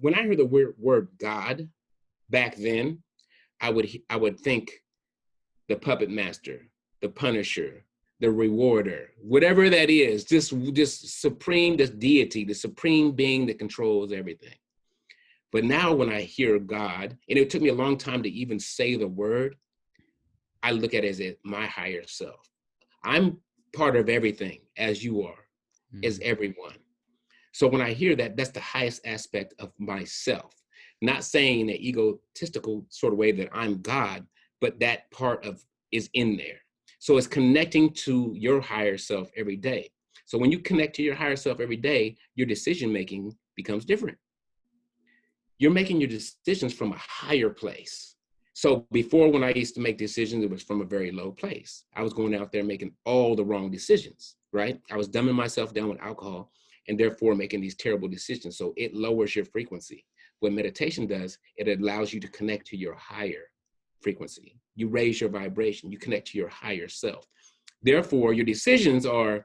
when I hear the word God back then, I would think the puppet master, the punisher, the rewarder, whatever that is, just supreme, this deity, the supreme being that controls everything. But now when I hear God, and it took me a long time to even say the word, I look at it as my higher self. I'm part of everything, as you are, as everyone. So when I hear that, that's the highest aspect of myself. Not saying in an egotistical sort of way that I'm God, but that part of is in there. So it's connecting to your higher self every day. So when you connect to your higher self every day, your decision-making becomes different. You're making your decisions from a higher place. So before, when I used to make decisions, it was from a very low place. I was going out there making all the wrong decisions, right? I was dumbing myself down with alcohol and therefore making these terrible decisions. So it lowers your frequency. What meditation does, it allows you to connect to your higher frequency. You raise your vibration, you connect to your higher self. Therefore, your decisions are,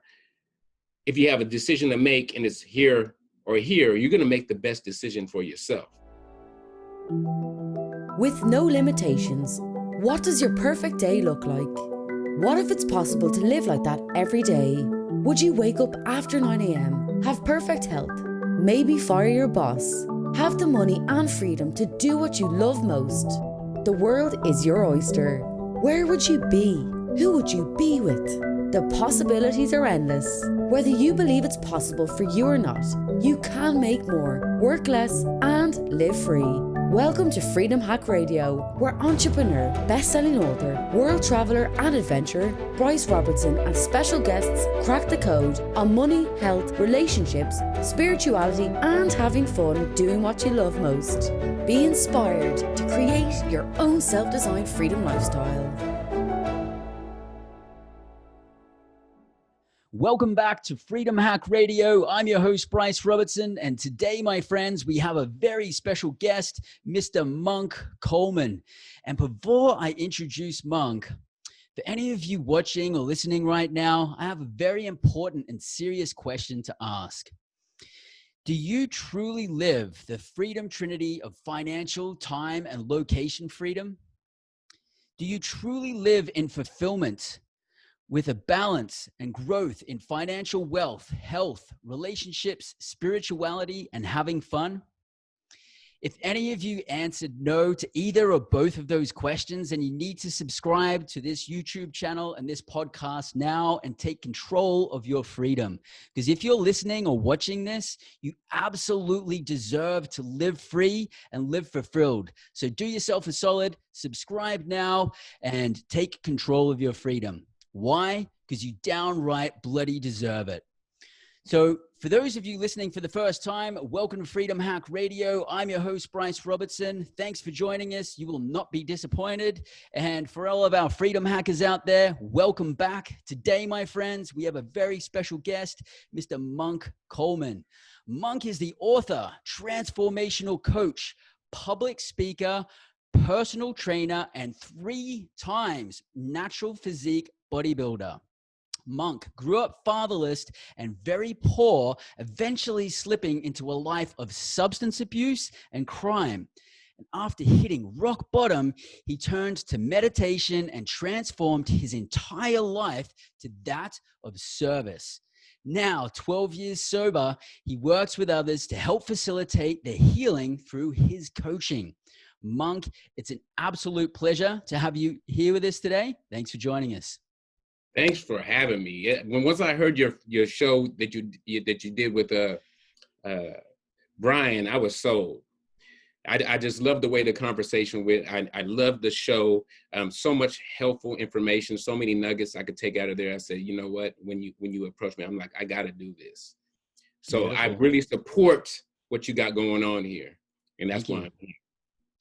if you have a decision to make and it's here or here, you're gonna make the best decision for yourself. With no limitations, what does your perfect day look like? What if it's possible to live like that every day? Would you wake up after 9 a.m, have perfect health, maybe fire your boss, have the money and freedom to do what you love most? The world is your oyster. Where would you be? Who would you be with? The possibilities are endless. Whether you believe it's possible for you or not, you can make more, work less, and live free. Welcome to Freedom Hack Radio, where entrepreneur, best-selling author, world traveller and adventurer, Bryce Robertson and special guests crack the code on money, health, relationships, spirituality and having fun doing what you love most. Be inspired to create your own self-designed freedom lifestyle. Welcome back to Freedom Hack Radio. I'm your host, Bryce Robertson, and today, my friends, we have a very special guest, Mr. Monk Coleman. And before I introduce Monk, for any of you watching or listening right now, I have a very important and serious question to ask. Do you truly live the freedom trinity of financial, time, and location freedom? Do you truly live in fulfillment with a balance and growth in financial wealth, health, relationships, spirituality, and having fun? If any of you answered no to either or both of those questions, then you need to subscribe to this YouTube channel and this podcast now and take control of your freedom. Because if you're listening or watching this, you absolutely deserve to live free and live fulfilled. So do yourself a solid, subscribe now, and take control of your freedom. Why? Because you downright bloody deserve it. So for those of you listening for the first time, welcome to Freedom Hack Radio. I'm your host, Bryce Robertson. Thanks for joining us. You will not be disappointed. And for all of our freedom hackers out there, welcome back. Today, my friends, we have a very special guest, Mr. Monk Coleman. Monk is the author, transformational coach, public speaker, personal trainer, and 3 times natural physique bodybuilder. Monk grew up fatherless and very poor, eventually slipping into a life of substance abuse and crime. And after hitting rock bottom, he turned to meditation and transformed his entire life to that of service. Now, 12 years sober, he works with others to help facilitate their healing through his coaching. Monk, it's an absolute pleasure to have you here with us today. Thanks for joining us. Thanks for having me. Once I heard your show that you did with Brian, I was sold. I just love the way the conversation went. I love the show. So much helpful information, so many nuggets I could take out of there. I said, you know what? When you approach me, I'm like, I got to do this. So beautiful. I really support what you got going on here, and that's why I'm here.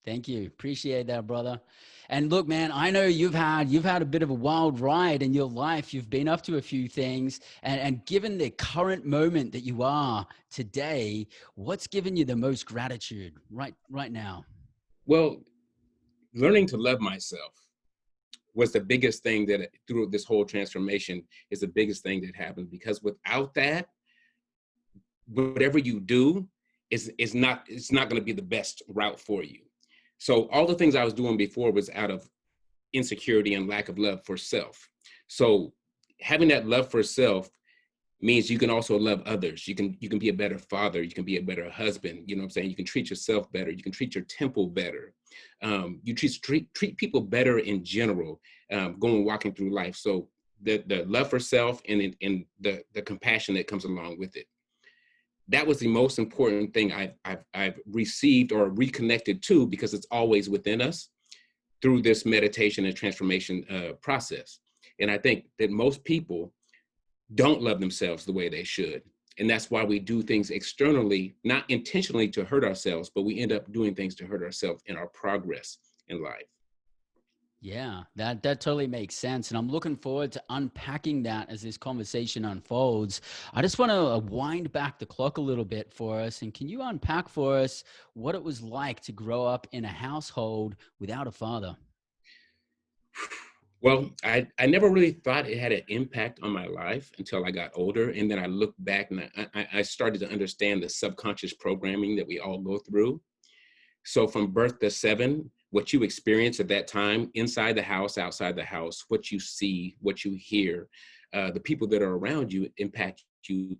Thank you. Appreciate that, brother. And look, man, I know you've had a bit of a wild ride in your life. You've been up to a few things, and given the current moment that you are today, what's given you the most gratitude right now? Well, learning to love myself was the biggest thing that through this whole transformation is the biggest thing that happened, because without that, whatever you do, it's not going to be the best route for you. So all the things I was doing before was out of insecurity and lack of love for self. So having that love for self means you can also love others. You can be a better father. You can be a better husband. You know what I'm saying? You can treat yourself better. You can treat your temple better. You treat people better in general, walking through life. So the love for self and the compassion that comes along with it. That was the most important thing I've received or reconnected to, because it's always within us through this meditation and transformation process. And I think that most people don't love themselves the way they should. And that's why we do things externally, not intentionally to hurt ourselves, but we end up doing things to hurt ourselves in our progress in life. Yeah, that totally makes sense. And I'm looking forward to unpacking that as this conversation unfolds. I just want to wind back the clock a little bit for us. And can you unpack for us what it was like to grow up in a household without a father? Well, I never really thought it had an impact on my life until I got older. And then I looked back and I started to understand the subconscious programming that we all go through. So from birth to 7, what you experience at that time, inside the house, outside the house, what you see, what you hear, the people that are around you impact you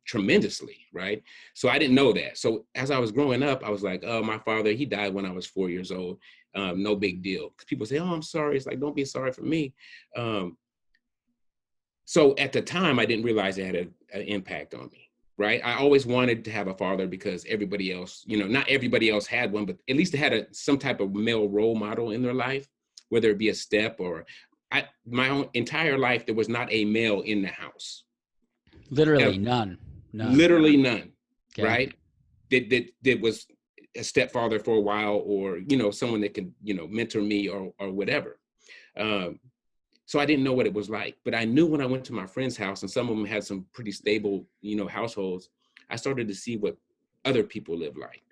tremendously, right? So I didn't know that. So as I was growing up, I was like, oh, my father, he died when I was 4 years old. No big deal. People say, oh, I'm sorry. It's like, don't be sorry for me. So at the time, I didn't realize it had an impact on me, right? I always wanted to have a father because everybody else, not everybody else had one, but at least they had some type of male role model in their life, whether it be a step or my own entire life, there was not a male in the house. Literally none. Literally none, Okay. right? That was a stepfather for a while, or, someone that could, mentor me or whatever. So I didn't know what it was like, but I knew when I went to my friend's house, and some of them had some pretty stable, households, I started to see what other people live like.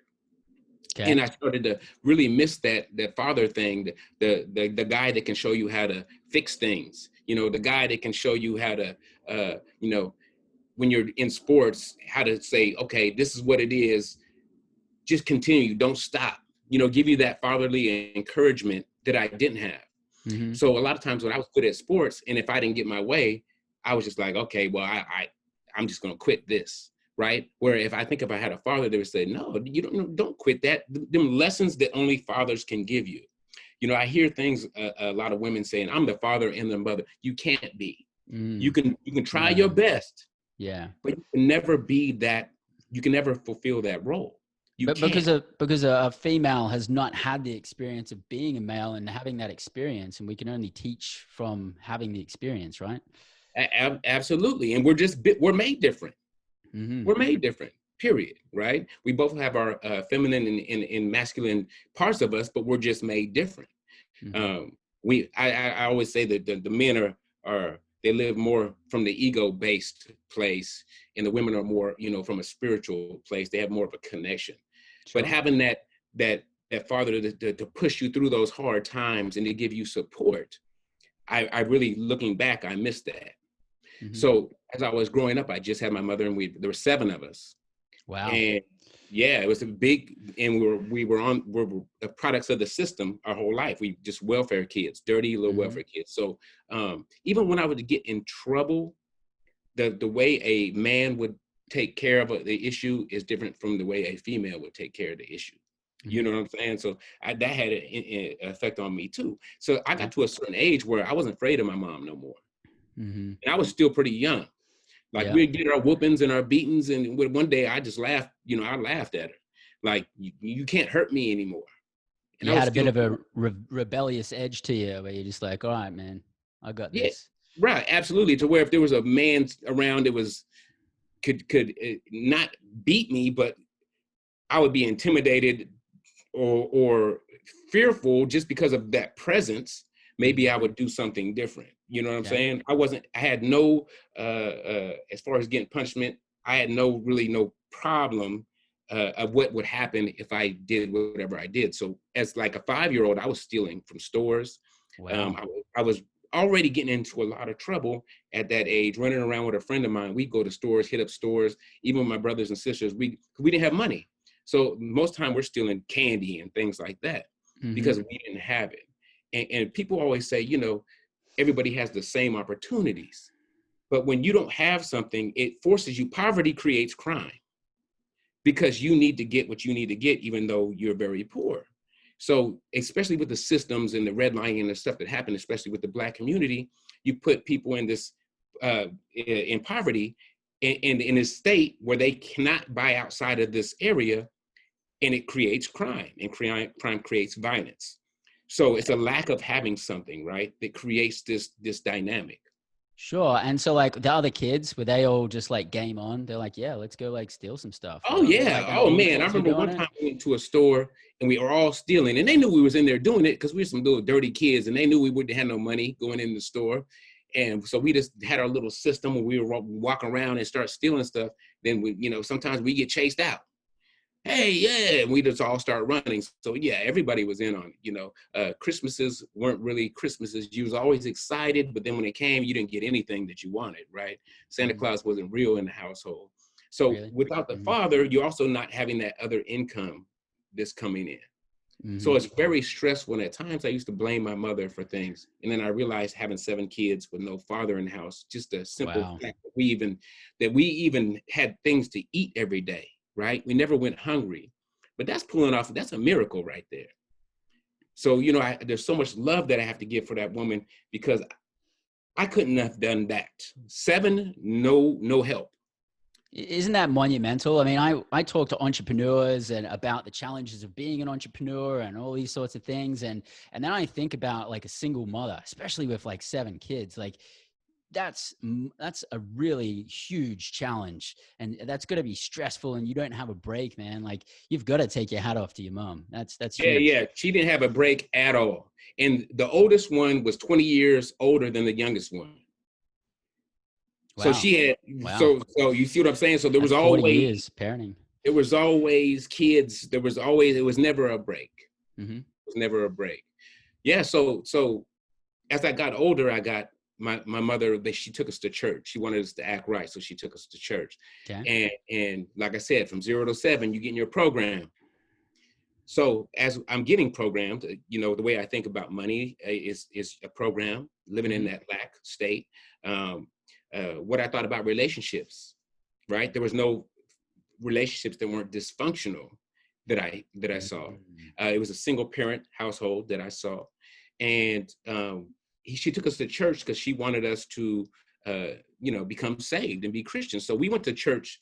Okay. And I started to really miss that father thing, the guy that can show you how to fix things, the guy that can show you how to, when you're in sports, how to say, okay, this is what it is. Just continue, don't stop, give you that fatherly encouragement that I didn't have. Mm-hmm. So a lot of times when I was good at sports, and if I didn't get my way, I was just like, okay, well, I'm just going to quit this, right? Where if I had a father, they would say, no, you don't quit that. Them lessons that only fathers can give you. I hear things, a lot of women saying, I'm the father and the mother. You can't be. You can try your best. Yeah. But you can never be that. You can never fulfill that role. But because a female has not had the experience of being a male and having that experience, and we can only teach from having the experience, right? Absolutely. And we're made different. Mm-hmm. We're made different, period, right? We both have our feminine and masculine parts of us, but we're just made different. Mm-hmm. I always say that the men are they live more from the ego-based place, and the women are more, from a spiritual place. They have more of a connection. Sure. But having that father to push you through those hard times and to give you support, I really, looking back, I missed that. Mm-hmm. So as I was growing up, I just had my mother, and there were 7 of us. Wow. And yeah, it was a big, and we were the products of the system our whole life. We just welfare kids, dirty little mm-hmm. welfare kids. So even when I would get in trouble, the way a man would take care of the issue is different from the way a female would take care of the issue. Mm-hmm. You know what I'm saying? So that had an effect on me too. So I got to a certain age where I wasn't afraid of my mom no more. Mm-hmm. And I was still pretty young. Like we'd get our whoopings and our beatings, and one day I just laughed. I laughed at her, like you can't hurt me anymore. And you had a bit of a rebellious edge to you, where you're just like, all right, man, I got this. Right, absolutely. To where if there was a man around that could not beat me, but I would be intimidated or fearful just because of that presence. Maybe I would do something different. You know what I'm saying? I had no, as far as getting punishment, I had no problem of what would happen if I did whatever I did. So as like a 5-year-old, I was stealing from stores. Wow. I was already getting into a lot of trouble at that age, running around with a friend of mine. We go to stores, hit up stores, even with my brothers and sisters, we didn't have money. So most time we're stealing candy and things like that because we didn't have it. And people always say, everybody has the same opportunities. But when you don't have something, it forces you. Poverty creates crime because you need to get what you need to get, even though you're very poor. So especially with the systems and the redlining and the stuff that happened, especially with the Black community, you put people in this in poverty in a state where they cannot buy outside of this area, and it creates crime, and crime creates violence. So it's a lack of having something, right, that creates this dynamic. Sure. And so like the other kids, were they all just like game on? They're like, yeah, let's go like steal some stuff. Oh yeah. Like Oh man. I remember one time we went to a store and we were all stealing, and they knew we was in there doing it because we were some little dirty kids, and they knew we wouldn't have no money going in the store. And so we just had our little system where we would walk around and start stealing stuff. Then we, sometimes we get chased out. Hey, yeah, and we just all start running. So yeah, everybody was in on it. Christmases weren't really Christmases. You was always excited, but then when it came, you didn't get anything that you wanted, right? Santa Claus wasn't real in the household. So without the father, you're also not having that other income that's coming in. So it's very stressful. And at times I used to blame my mother for things. And then I realized having 7 kids with no father in the house, just a simple fact that we even had things to eat every day. Right? We never went hungry, but that's a miracle right there. So, there's so much love that I have to give for that woman because I couldn't have done that. 7, no help. Isn't that monumental? I mean, I talk to entrepreneurs and about the challenges of being an entrepreneur and all these sorts of things. And then I think about like a single mother, especially with like 7 kids, like that's a really huge challenge, and that's going to be stressful, and you don't have a break, man. Like you've got to take your hat off to your mom. That's huge. Yeah. She didn't have a break at all. And the oldest one was 20 years older than the youngest one. Wow. So she had, so you see what I'm saying? So there was always 40 years parenting. There was always kids. It was never a break. It was never a break. Yeah. So as I got older, I got my mother, she took us to church. She wanted us to act right. So she took us to church. Okay. And like I said, from 0 to 7, you get in your program. So as I'm getting programmed, the way I think about money is a program, living in that lack state. What I thought about relationships, right? There was no relationships that weren't dysfunctional that I saw. It was a single parent household that I saw. And she took us to church because she wanted us to, become saved and be Christians. So we went to church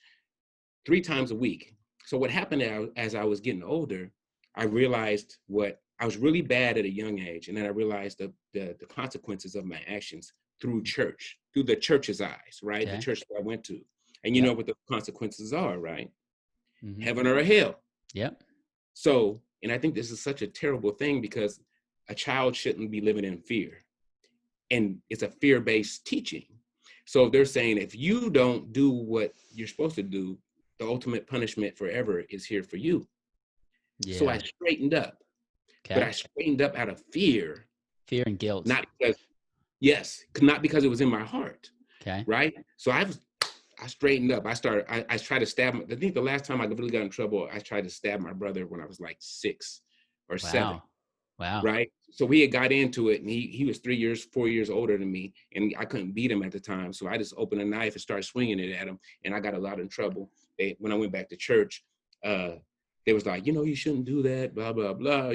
3 times a week. So what happened as I was getting older, I realized what I was really bad at a young age. And then I realized the consequences of my actions through church, through the church's eyes, right? Okay. The church that I went to. And you know what the consequences are, right? Heaven or hell. Yep. So, and I think this is such a terrible thing because a child shouldn't be living in fear. And it's a fear-based teaching. So they're saying if you don't do what you're supposed to do, the ultimate punishment forever is here for you. Yeah. So I straightened up. Okay. But I straightened up out of fear. Fear and guilt. Not because it was in my heart. Okay. Right? So I straightened up. I tried to stab I think the last time I really got in trouble, I tried to stab my brother when I was like 6 or 7. Wow. Right. So we had got into it, and he was 4 years older than me, and I couldn't beat him at the time. So I just opened a knife and started swinging it at him, and I got a lot in trouble. When I went back to church, they was like, you shouldn't do that, blah, blah, blah.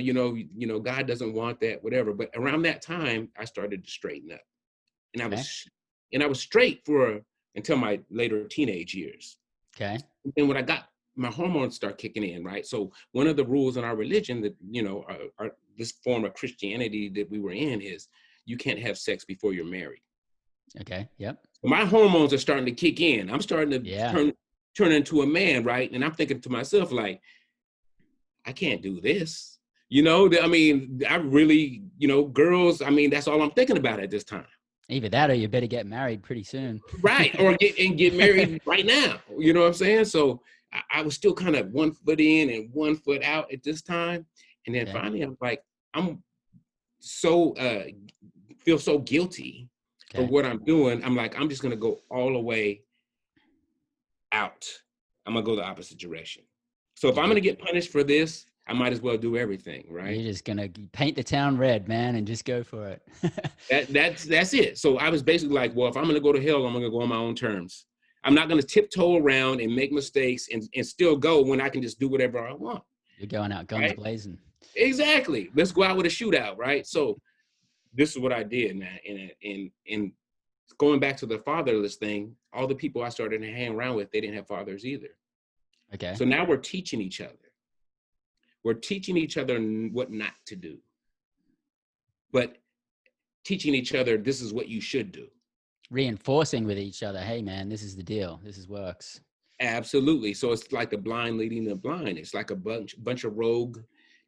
God doesn't want that, whatever. But around that time, I started to straighten up, and I was straight until my later teenage years. Okay. And when I got my hormones start kicking in, right? So one of the rules in our religion that, this form of Christianity that we were in is you can't have sex before you're married. Okay. Yep. My hormones are starting to kick in. I'm starting to turn into a man, right? And I'm thinking to myself, like, I can't do this. I mean, I really, girls, I mean, that's all I'm thinking about at this time. Either that or you better get married pretty soon. Right. Or get married right now. You know what I'm saying? So I was still kind of 1 foot in and 1 foot out at this time. And then finally I was like, I'm so feel so guilty for what I'm doing. I'm like, I'm just going to go all the way out. I'm going to go the opposite direction. So if I'm going to get punished for this, I might as well do everything, right? You're just going to paint the town red, man, and just go for it. That's it. So I was basically like, well, if I'm going to go to hell, I'm going to go on my own terms. I'm not going to tiptoe around and make mistakes and still go when I can just do whatever I want. You're going out guns blazing. Exactly. Let's go out with a shootout, right? So this is what I did, man. And going back to the fatherless thing, all the people I started to hang around with, they didn't have fathers either. Okay. So now we're teaching each other. We're teaching each other what not to do. But teaching each other, this is what you should do. Reinforcing with each other, hey, man, this is the deal. This is works. Absolutely. So it's like the blind leading the blind. It's like a bunch of rogue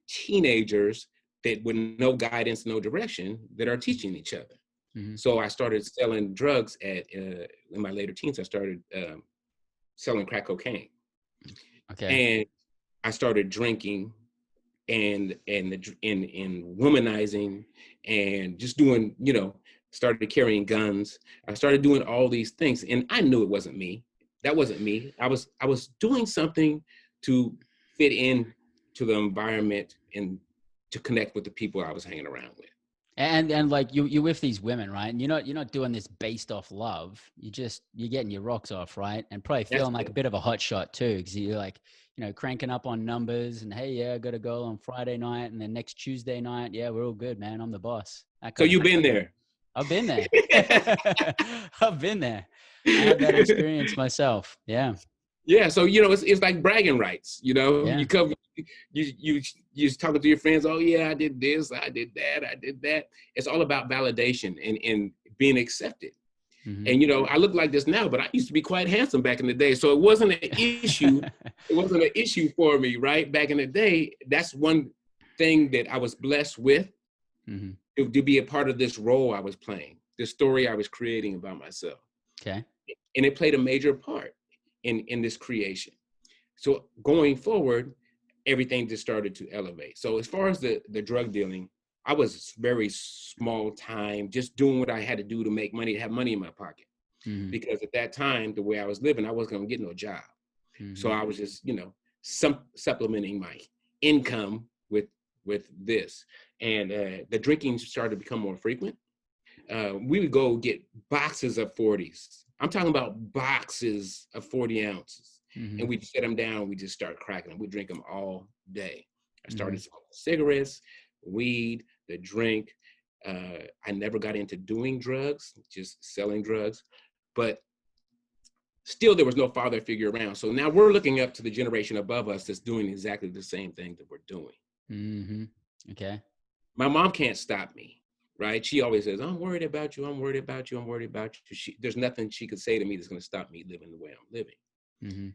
teenagers that with no guidance, no direction, that are teaching each other. Mm-hmm. So I started selling drugs in my later teens. I started selling crack cocaine. Okay. And I started drinking and womanizing and just doing, started carrying guns. I started doing all these things, and I knew it wasn't me. That wasn't me. I was doing something to fit in to the environment and to connect with the people I was hanging around with. And like you're with these women, right? And you're not doing this based off love. You're getting your rocks off, right? And probably feeling like a bit of a hot shot too, because you're like, cranking up on numbers and hey, yeah, I got a goal on Friday night, and then next Tuesday night, yeah, we're all good, man. I'm the boss. So you've been there. I've been there. I've been there. I had that experience myself. Yeah. Yeah. So, it's like bragging rights, Yeah. You come, you're talking to your friends. Oh yeah, I did this, I did that. It's all about validation and being accepted. Mm-hmm. And, I look like this now, but I used to be quite handsome back in the day. So it wasn't an issue. It wasn't an issue for me, right? Back in the day, that's one thing that I was blessed with. Mm-hmm. To be a part of this role I was playing, this story I was creating about myself. Okay. And it played a major part in this creation. So going forward, everything just started to elevate. So as far as the drug dealing, I was very small time, just doing what I had to do to make money, to have money in my pocket. Mm-hmm. Because at that time, the way I was living, I wasn't going to get no job. Mm-hmm. So I was just, supplementing my income with this. And the drinking started to become more frequent. We would go get boxes of 40s. I'm talking about boxes of 40 ounces. Mm-hmm. And we'd set them down. We just start cracking them. We drink them all day. I started smoking cigarettes, weed, the drink. I never got into doing drugs, just selling drugs. But still, there was no father figure around. So now we're looking up to the generation above us that's doing exactly the same thing that we're doing. Mm-hmm. Okay. My mom can't stop me, right? She always says, I'm worried about you. I'm worried about you. I'm worried about you. There's nothing she could say to me that's going to stop me living the way I'm living. Mm-hmm.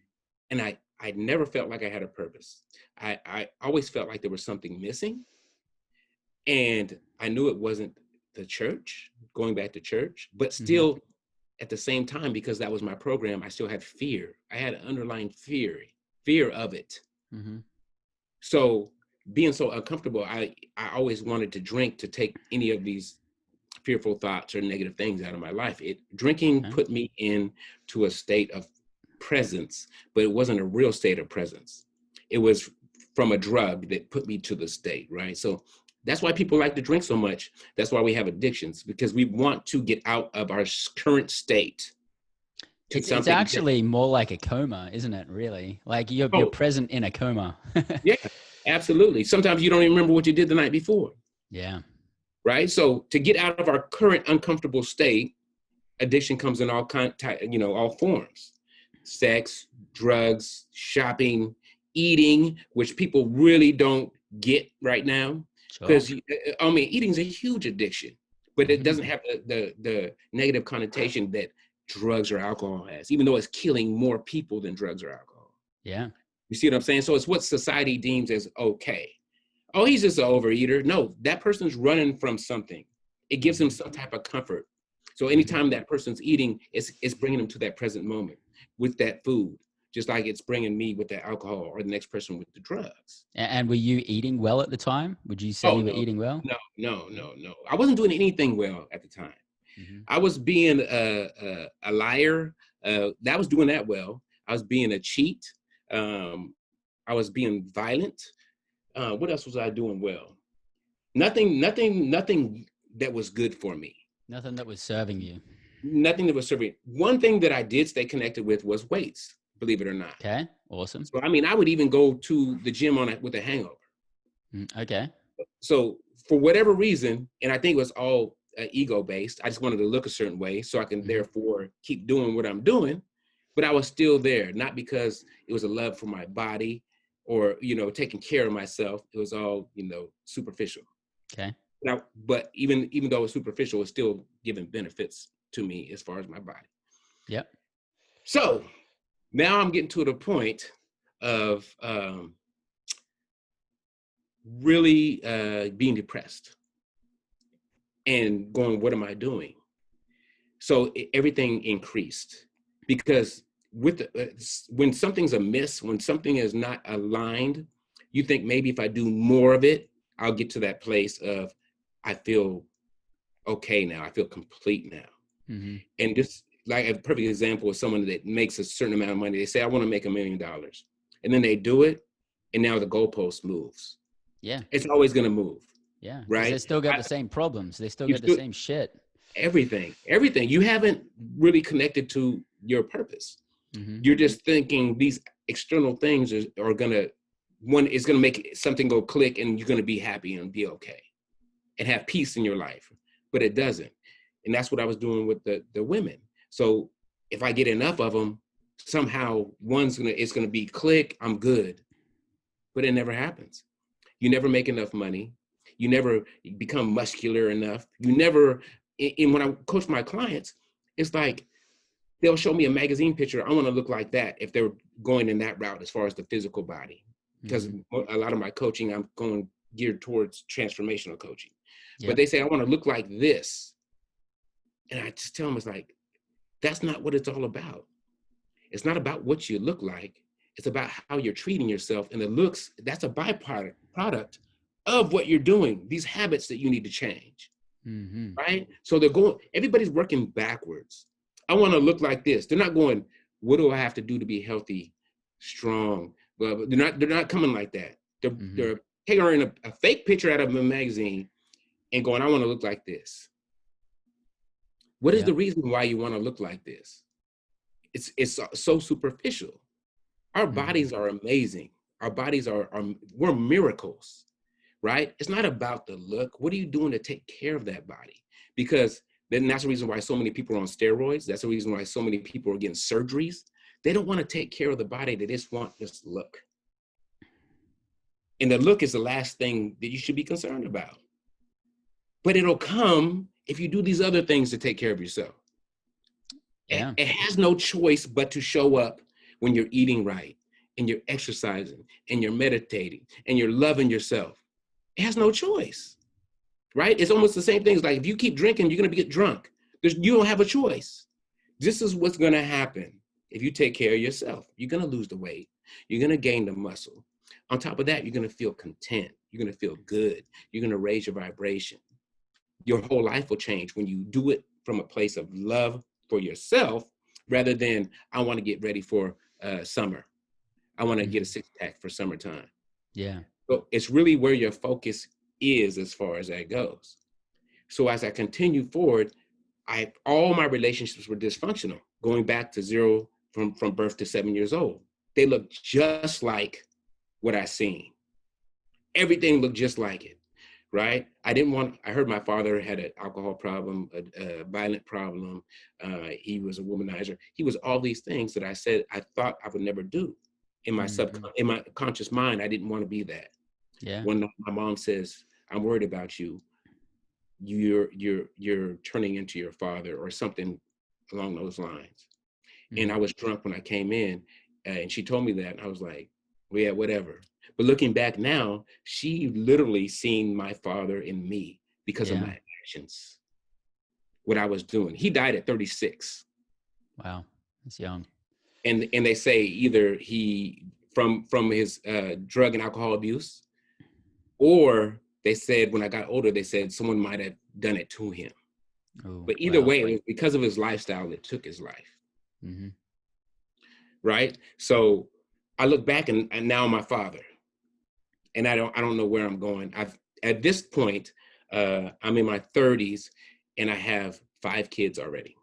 And I never felt like I had a purpose. I always felt like there was something missing. And I knew it wasn't the church, going back to church, but still at the same time, because that was my program, I still had fear. I had an underlying fear of it. Mm-hmm. So being so uncomfortable, I always wanted to drink to take any of these fearful thoughts or negative things out of my life. Drinking put me into a state of presence, but it wasn't a real state of presence. It was from a drug that put me to the state, right? So that's why people like to drink so much. That's why we have addictions, because we want to get out of our current state. It's actually more like a coma, isn't it, really? Like you're present in a coma. Yeah, absolutely. Sometimes you don't even remember what you did the night before. Yeah. Right? So to get out of our current uncomfortable state, addiction comes in all forms. Sex, drugs, shopping, eating, which people really don't get right now. Because eating is a huge addiction, but it doesn't have the negative connotation that drugs or alcohol has, even though it's killing more people than drugs or alcohol. Yeah. You see what I'm saying? So it's what society deems as okay. Oh, he's just an overeater. No, that person's running from something. It gives them some type of comfort. So anytime that person's eating, it's bringing them to that present moment with that food. just like it's bringing me with the alcohol or the next person with the drugs. And were you eating well at the time? Would you say Oh, you were no, eating well? no. I wasn't doing anything well at the time. Mm-hmm. I was being a liar. That was doing that well. I was being a cheat. I was being violent. What else was I doing well? Nothing that was good for me. Nothing that was serving you. Nothing that was serving. One thing that I did stay connected with was weights, believe it or not. Okay, awesome. So, I mean, I would even go to the gym with a hangover. Okay. So for whatever reason, and I think it was all ego based, I just wanted to look a certain way so I can therefore keep doing what I'm doing. But I was still there, not because it was a love for my body or, taking care of myself. It was all, superficial. Okay. But even though it was superficial, it was still giving benefits to me as far as my body. Yep. So now I'm getting to the point of really being depressed and going, what am I doing? So everything increased because when something's amiss, when something is not aligned, you think maybe if I do more of it, I'll get to that place of I feel okay now. I feel complete now. Mm-hmm. And just like a perfect example of someone that makes a certain amount of money, they say, I want to make $1 million. And then they do it. And now the goalpost moves. Yeah. It's always going to move. Yeah. Right. They still got the same problems. They still got the same shit. Everything. You haven't really connected to your purpose. Mm-hmm. You're just thinking these external things are going to, it's going to make something go click and you're going to be happy and be okay and have peace in your life. But it doesn't. And that's what I was doing with the women. So if I get enough of them, somehow it's going to be click, I'm good. But it never happens. You never make enough money. You never become muscular enough. You never, and when I coach my clients, it's like, they'll show me a magazine picture. I want to look like that if they're going in that route as far as the physical body. Because a lot of my coaching, I'm going geared towards transformational coaching. But they say, I want to look like this. And I just tell them, it's like, that's not what it's all about. It's not about what you look like. It's about how you're treating yourself. And the looks, that's a byproduct of what you're doing, these habits that you need to change. Mm-hmm. Right? So everybody's working backwards. I want to look like this. They're not going, what do I have to do to be healthy, strong? But they're not coming like that. They're taking a fake picture out of a magazine and going, I want to look like this. What is the reason why you want to look like this? It's so superficial. Our bodies are amazing. Our bodies we're miracles, right? It's not about the look. What are you doing to take care of that body? Because then that's the reason why so many people are on steroids. That's the reason why so many people are getting surgeries. They don't want to take care of the body. They just want this look. And the look is the last thing that you should be concerned about. But it'll come if you do these other things to take care of yourself. Yeah. It has no choice but to show up when you're eating right and you're exercising and you're meditating and you're loving yourself. It has no choice. Right? It's almost the same thing. It's like if you keep drinking, you're going to get drunk. You don't have a choice. This is what's going to happen if you take care of yourself. You're going to lose the weight. You're going to gain the muscle. On top of that, you're going to feel content. You're going to feel good. You're going to raise your vibration. Your whole life will change when you do it from a place of love for yourself rather than I want to get ready for summer. I want to get a six-pack for summertime. Yeah. So it's really where your focus is as far as that goes. So as I continue forward, all my relationships were dysfunctional, going back to zero from birth to 7 years old. They looked just like what I seen. Everything looked just like it, right? I heard my father had an alcohol problem, a violent problem. He was a womanizer. He was all these things that I thought I would never do. In my in my conscious mind, I didn't want to be that. Yeah. When my mom says, I'm worried about you, you're turning into your father or something along those lines. And I was drunk when I came in and she told me that and I was like, well, yeah, whatever. But looking back now, she literally seen my father in me because of my actions, what I was doing. He died at 36. Wow. That's young. and they say either he from his drug and alcohol abuse, or they said when I got older, they said someone might have done it to him. Oh, But either wow. way, it was because of his lifestyle that took his life. Mm-hmm. Right. So I look back and now I'm my father, and I don't know where I'm going. At this point, I'm in my 30s and I have 5 kids already.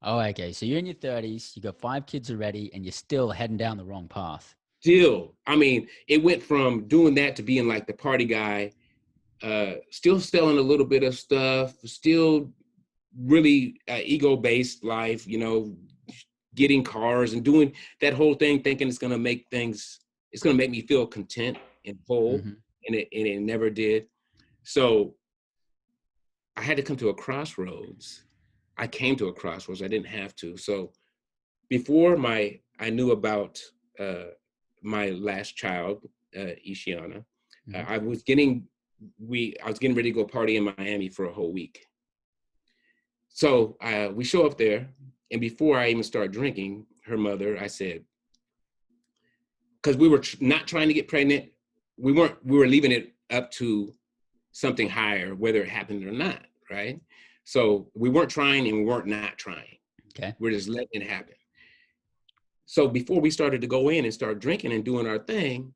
Oh, okay. So you're in your 30s, you got 5 kids already, and you're still heading down the wrong path. Still, I mean, it went from doing that to being like the party guy, still selling a little bit of stuff, still really ego-based life, you know, getting cars and doing that whole thing, thinking it's going to make me feel content and whole. Mm-hmm. And it never did. So I had to come to a crossroads. I came to a crossroads. I didn't have to. So before I knew about my last child, Ishiana, Mm-hmm. I was getting ready to go party in Miami for a whole week. So we show up there, and before I even start drinking, her mother, I said, because we were not trying to get pregnant, we were leaving it up to something higher, whether it happened or not, right? So we weren't trying and we weren't not trying. Okay. We're just letting it happen. So before we started to go in and start drinking and doing our thing,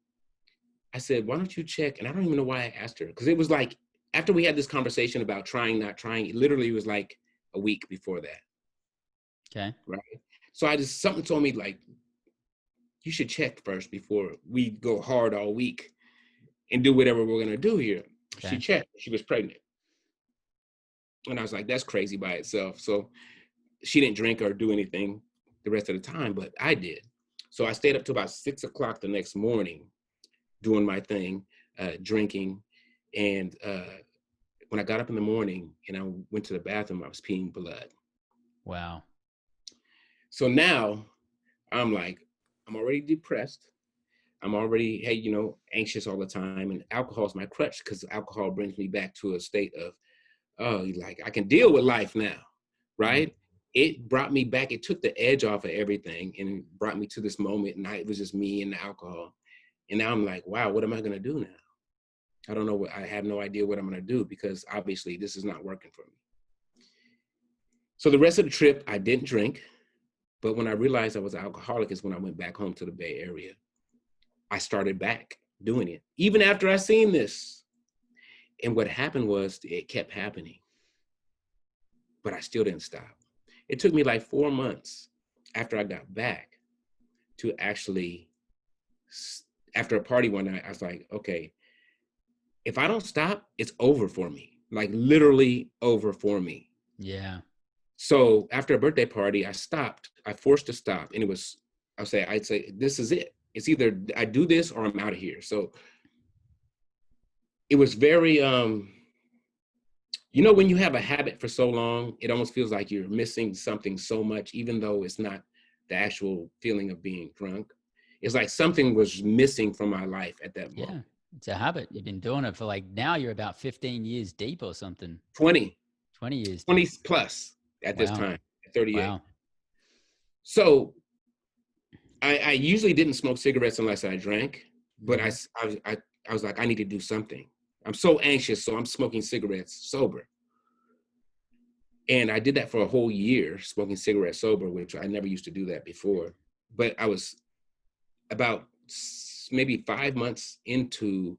I said, why don't you check? And I don't even know why I asked her, because it was like, after we had this conversation about trying, not trying, it literally was like a week before that. Okay. Right. So something told me, like, you should check first before we go hard all week and do whatever we're going to do here. Okay. She checked. She was pregnant. And I was like, that's crazy by itself. So she didn't drink or do anything the rest of the time, but I did. So I stayed up to about 6 o'clock the next morning doing my thing, drinking. And when I got up in the morning and I went to the bathroom, I was peeing blood. Wow. So now I'm like, I'm already depressed. I'm already, hey, you know, anxious all the time. And alcohol is my crutch, because alcohol brings me back to a state of, oh, like, I can deal with life now, right? Mm-hmm. It brought me back. It took the edge off of everything and brought me to this moment. And it was just me and the alcohol. And now I'm like, wow, what am I going to do now? I don't know. I have no idea what I'm going to do, because obviously this is not working for me. So the rest of the trip, I didn't drink. But when I realized I was an alcoholic is when I went back home to the Bay Area. I started back doing it, even after I seen this. And what happened was it kept happening, but I still didn't stop. It took me like 4 months after I got back to actually, after a party one night, I was like, okay, if I don't stop, it's over for me, like literally over for me. Yeah. So after a birthday party, I stopped. I forced to stop. And it was, I'd say, this is it. It's either I do this or I'm out of here. So it was very, you know, when you have a habit for so long, it almost feels like you're missing something so much, even though it's not the actual feeling of being drunk. It's like something was missing from my life at that moment. Yeah. It's a habit. You've been doing it for, like, now you're about 15 years deep or something. 20 years. 20 deep. plus at this time, at 38. Wow. So I usually didn't smoke cigarettes unless I drank, but Mm-hmm. I was like, I need to do something. I'm so anxious, so I'm smoking cigarettes sober. And I did that for a whole year, smoking cigarettes sober, which I never used to do that before. But I was about maybe 5 months into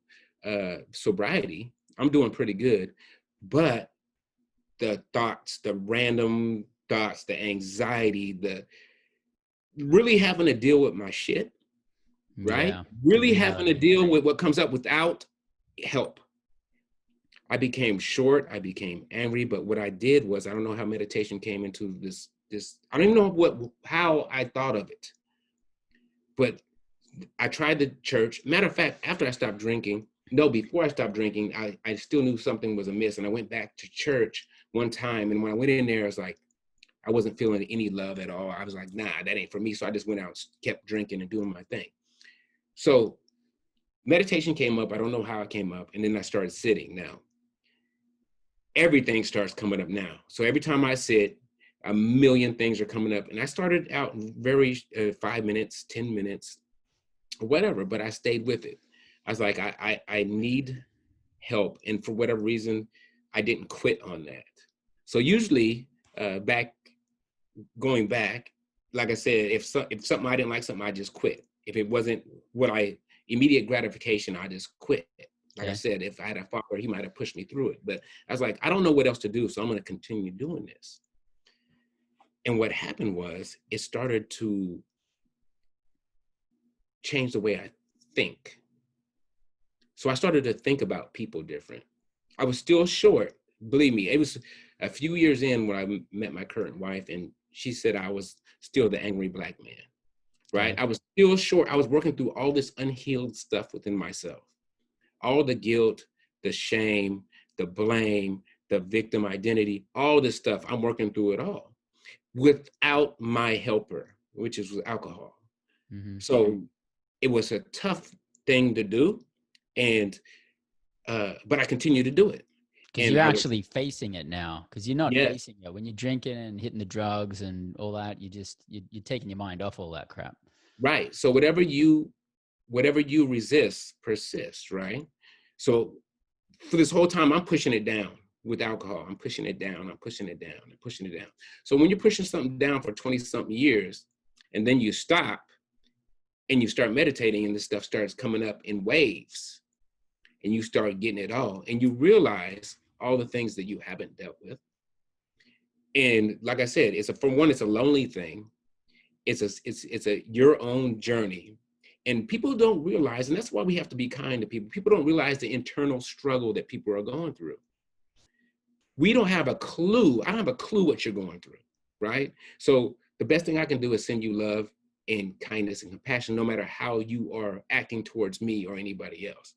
sobriety. I'm doing pretty good, but the thoughts, the random thoughts, the anxiety, the really having to deal with my shit, right? Yeah. Really having to deal with what comes up without help. I became short, I became angry, but what I did was, I don't know how meditation came into this, I don't even know how I thought of it, but I tried the church. Matter of fact, after I stopped drinking, before I stopped drinking, I still knew something was amiss. And I went back to church one time. And when I went in there, I was like, I wasn't feeling any love at all. I was like, nah, that ain't for me. So I just went out, kept drinking and doing my thing. So meditation came up. I don't know how it came up. And then I started sitting. Now, everything starts coming up now. So every time I sit, A million things are coming up. And I started out very 5 minutes, 10 minutes, whatever, but I stayed with it. I was like, I need help. And for whatever reason, I didn't quit on that. So usually going back, like I said, if something I didn't like something, I just quit. If it wasn't immediate gratification, I just quit. Like I said, if I had a father, he might have pushed me through it. But I was like, I don't know what else to do, so I'm going to continue doing this. And what happened was it started to change the way I think. So I started to think about people different. I was still short. Believe me, it was a few years in when I met my current wife, and she said I was still the angry Black man, right? I was still short. I was working through all this unhealed stuff within myself. All the guilt, the shame, the blame, the victim identity, all this stuff, I'm working through it all without my helper, which is alcohol. Mm-hmm. So it was a tough thing to do, and but I continue to do it. Because you're actually facing it now. Because you're not facing it when you're drinking and hitting the drugs and all that. You're taking your mind off all that crap. Right. So whatever you resist persists. Right. So for this whole time, I'm pushing it down with alcohol. I'm pushing it down. I'm pushing it down. I'm pushing it down. So when you're pushing something down for 20-something years, and then you stop and you start meditating, and this stuff starts coming up in waves, and you start getting it all, and you realize all the things that you haven't dealt with. And like I said, it's a lonely thing. It's a your own journey. And people don't realize, and that's why we have to be kind to people. People don't realize the internal struggle that people are going through. We don't have a clue. I don't have a clue what you're going through, right? So the best thing I can do is send you love and kindness and compassion, no matter how you are acting towards me or anybody else.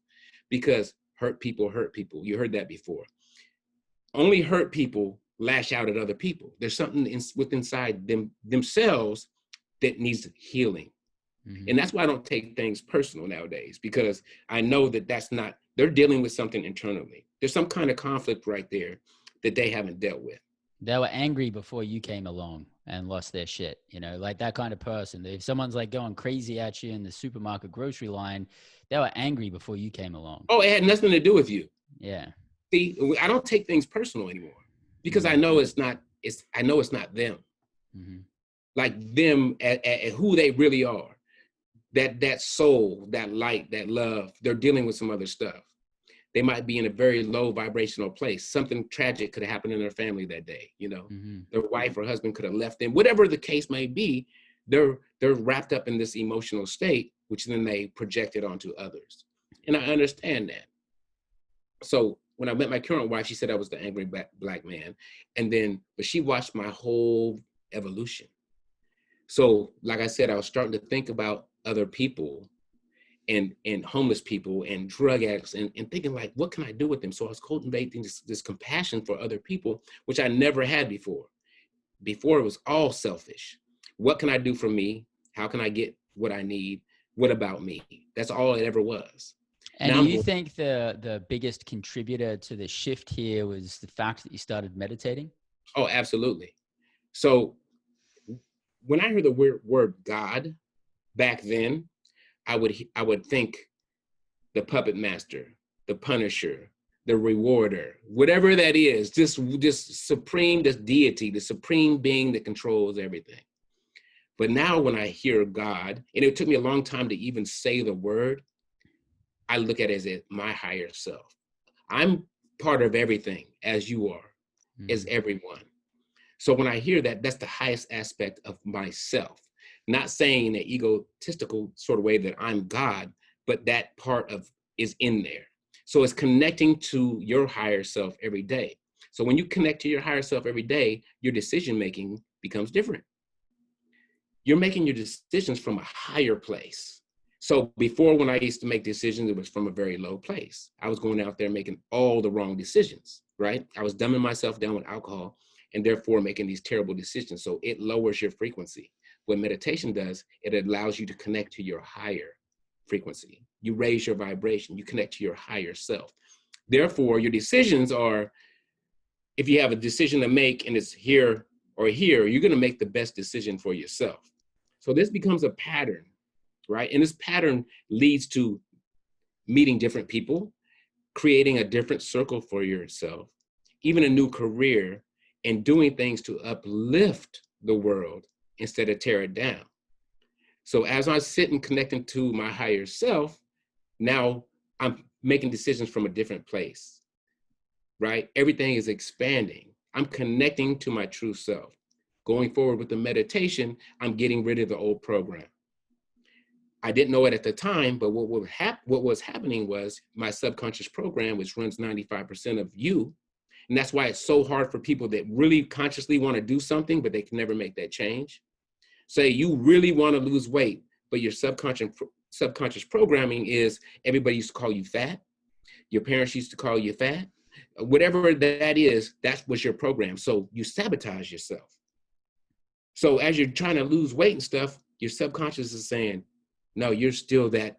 Because hurt people hurt people. You heard that before. Only hurt people lash out at other people. There's something inside themselves that needs healing. Mm-hmm. And that's why I don't take things personal nowadays, because I know that they're dealing with something internally. There's some kind of conflict right there that they haven't dealt with. They were angry before you came along and lost their shit, like that kind of person. If someone's like going crazy at you in the supermarket grocery line, they were angry before you came along. Oh, it had nothing to do with you. Yeah. See, I don't take things personal anymore, because I know it's not them. Mm-hmm. Like them at who they really are. That soul, that light, that love, they're dealing with some other stuff. They might be in a very low vibrational place. Something tragic could have happened in their family that day. Mm-hmm. Their wife or husband could have left them. Whatever the case may be, they're wrapped up in this emotional state, which then they project it onto others. And I understand that. So when I met my current wife, she said I was the angry Black man. But she watched my whole evolution. So like I said, I was starting to think about other people and homeless people and drug addicts and thinking like, what can I do with them? So I was cultivating this compassion for other people, which I never had before. Before it was all selfish. What can I do for me? How can I get what I need? What about me? That's all it ever was. And do you think the biggest contributor to the shift here was the fact that you started meditating? Oh, absolutely. So when I heard the word God back then, I would think the puppet master, the punisher, the rewarder, whatever that is, this supreme, this deity, the supreme being that controls everything. But now when I hear God, and it took me a long time to even say the word, I look at it as my higher self. I'm part of everything, as you are, as everyone. So when I hear that, that's the highest aspect of myself. Not saying in an egotistical sort of way that I'm God, but that part of is in there. So it's connecting to your higher self every day. So when you connect to your higher self every day, your decision-making becomes different. You're making your decisions from a higher place. So before, when I used to make decisions, it was from a very low place. I was going out there making all the wrong decisions, right? I was dumbing myself down with alcohol and therefore making these terrible decisions. So it lowers your frequency. What meditation does, it allows you to connect to your higher frequency. You raise your vibration, you connect to your higher self. Therefore, your decisions are, if you have a decision to make and it's here or here, you're going to make the best decision for yourself. So this becomes a pattern, right? And this pattern leads to meeting different people, creating a different circle for yourself, even a new career, and doing things to uplift the world instead of tear it down. So as I sit and connecting to my higher self, now I'm making decisions from a different place, right? Everything is expanding. I'm connecting to my true self. Going forward with the meditation, I'm getting rid of the old program. I didn't know it at the time, but what was happening was my subconscious program, which runs 95% of you. And that's why it's so hard for people that really consciously want to do something, but they can never make that change. Say you really want to lose weight, but your subconscious programming is everybody used to call you fat. Your parents used to call you fat. Whatever that is, that was your program. So you sabotage yourself. So as you're trying to lose weight and stuff, your subconscious is saying, no, you're still that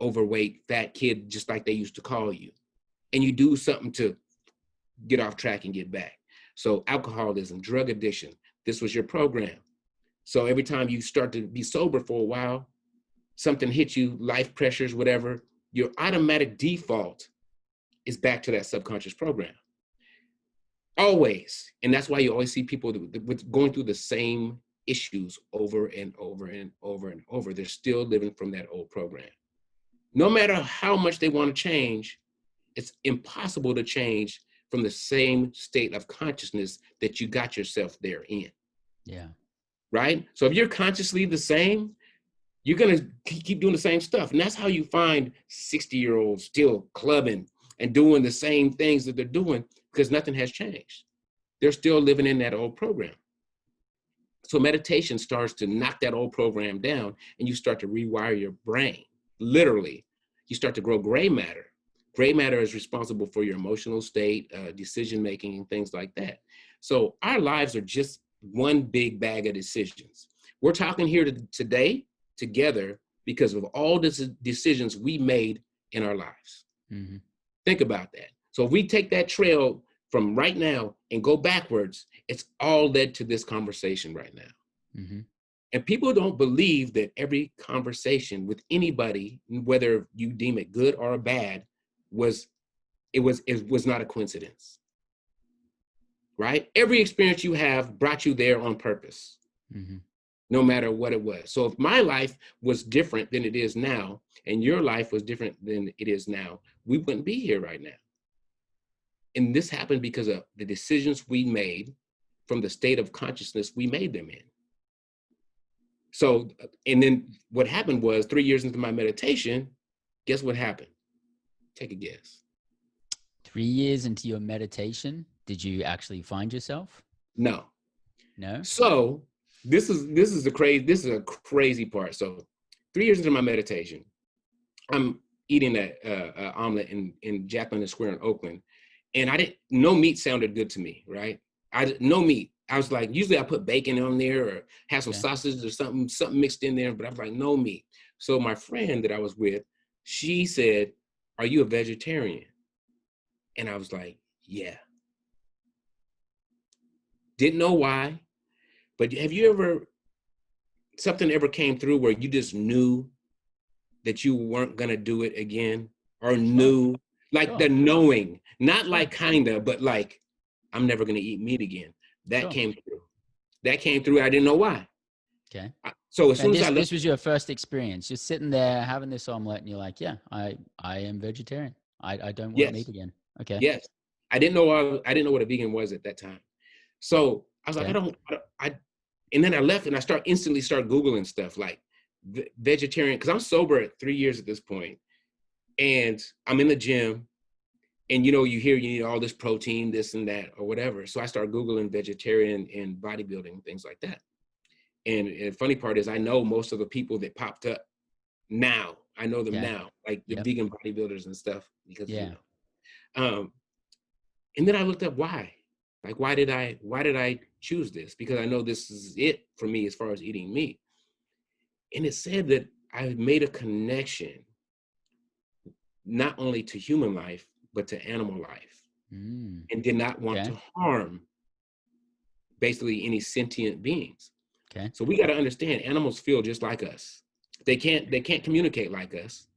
overweight, fat kid, just like they used to call you. And you do something to get off track and get back. So alcoholism, drug addiction, this was your program. So every time you start to be sober for a while, something hits you, life pressures, whatever, your automatic default is back to that subconscious program. Always. And that's why you always see people with going through the same issues over and over and over and over. They're still living from that old program. No matter how much they want to change, it's impossible to change from the same state of consciousness that you got yourself there in. Yeah. Right? So if you're consciously the same, you're going to keep doing the same stuff. And that's how you find 60-year-olds still clubbing and doing the same things that they're doing, because nothing has changed. They're still living in that old program. So meditation starts to knock that old program down, and you start to rewire your brain. Literally, you start to grow gray matter. Gray matter is responsible for your emotional state, decision-making, and things like that. So our lives are just one big bag of decisions. We're talking here today together because of all the decisions we made in our lives. Mm-hmm. Think about that. So if we take that trail from right now and go backwards, it's all led to this conversation right now. Mm-hmm. And people don't believe that every conversation with anybody, whether you deem it good or bad, was not a coincidence. Right? Every experience you have brought you there on purpose, mm-hmm. no matter what it was. So if my life was different than it is now, and your life was different than it is now, we wouldn't be here right now. And this happened because of the decisions we made from the state of consciousness we made them in. So, and then what happened was 3 years into my meditation, guess what happened? Take a guess. 3 years into your meditation, did you actually find yourself? No. No. So this is a crazy part. So 3 years into my meditation, I'm eating an omelet in Jack London Square in Oakland, and no meat sounded good to me, right? No meat. I was like, usually I put bacon on there or have some sausage or something mixed in there, but I was like, no meat. So my friend that I was with, she said, "Are you a vegetarian?" And I was like, "Yeah." Didn't know why, but have you something ever came through where you just knew that you weren't gonna do it again, or knew, like the knowing, not like kinda, but like, I'm never gonna eat meat again. That came through. That came through. I didn't know why. Okay. So as soon as this was your first experience, just sitting there having this omelet, and you're like, "Yeah, I am vegetarian. I don't want meat again." Okay. Yes. I didn't know what a vegan was at that time. So I was like, and then I left and I instantly start Googling stuff like vegetarian, because I'm sober at 3 years at this point, and I'm in the gym, and you hear you need all this protein, this and that, or whatever. So I start Googling vegetarian and bodybuilding, things like that. And the funny part is I know most of the people that popped up now. I know them now, like the vegan bodybuilders and stuff, because and then I looked up why. Like, why did I choose this? Because I know this is it for me as far as eating meat. And it said that I made a connection not only to human life, but to animal life, and did not want to harm basically any sentient beings. Okay. So we got to understand animals feel just like us. They can't communicate like us,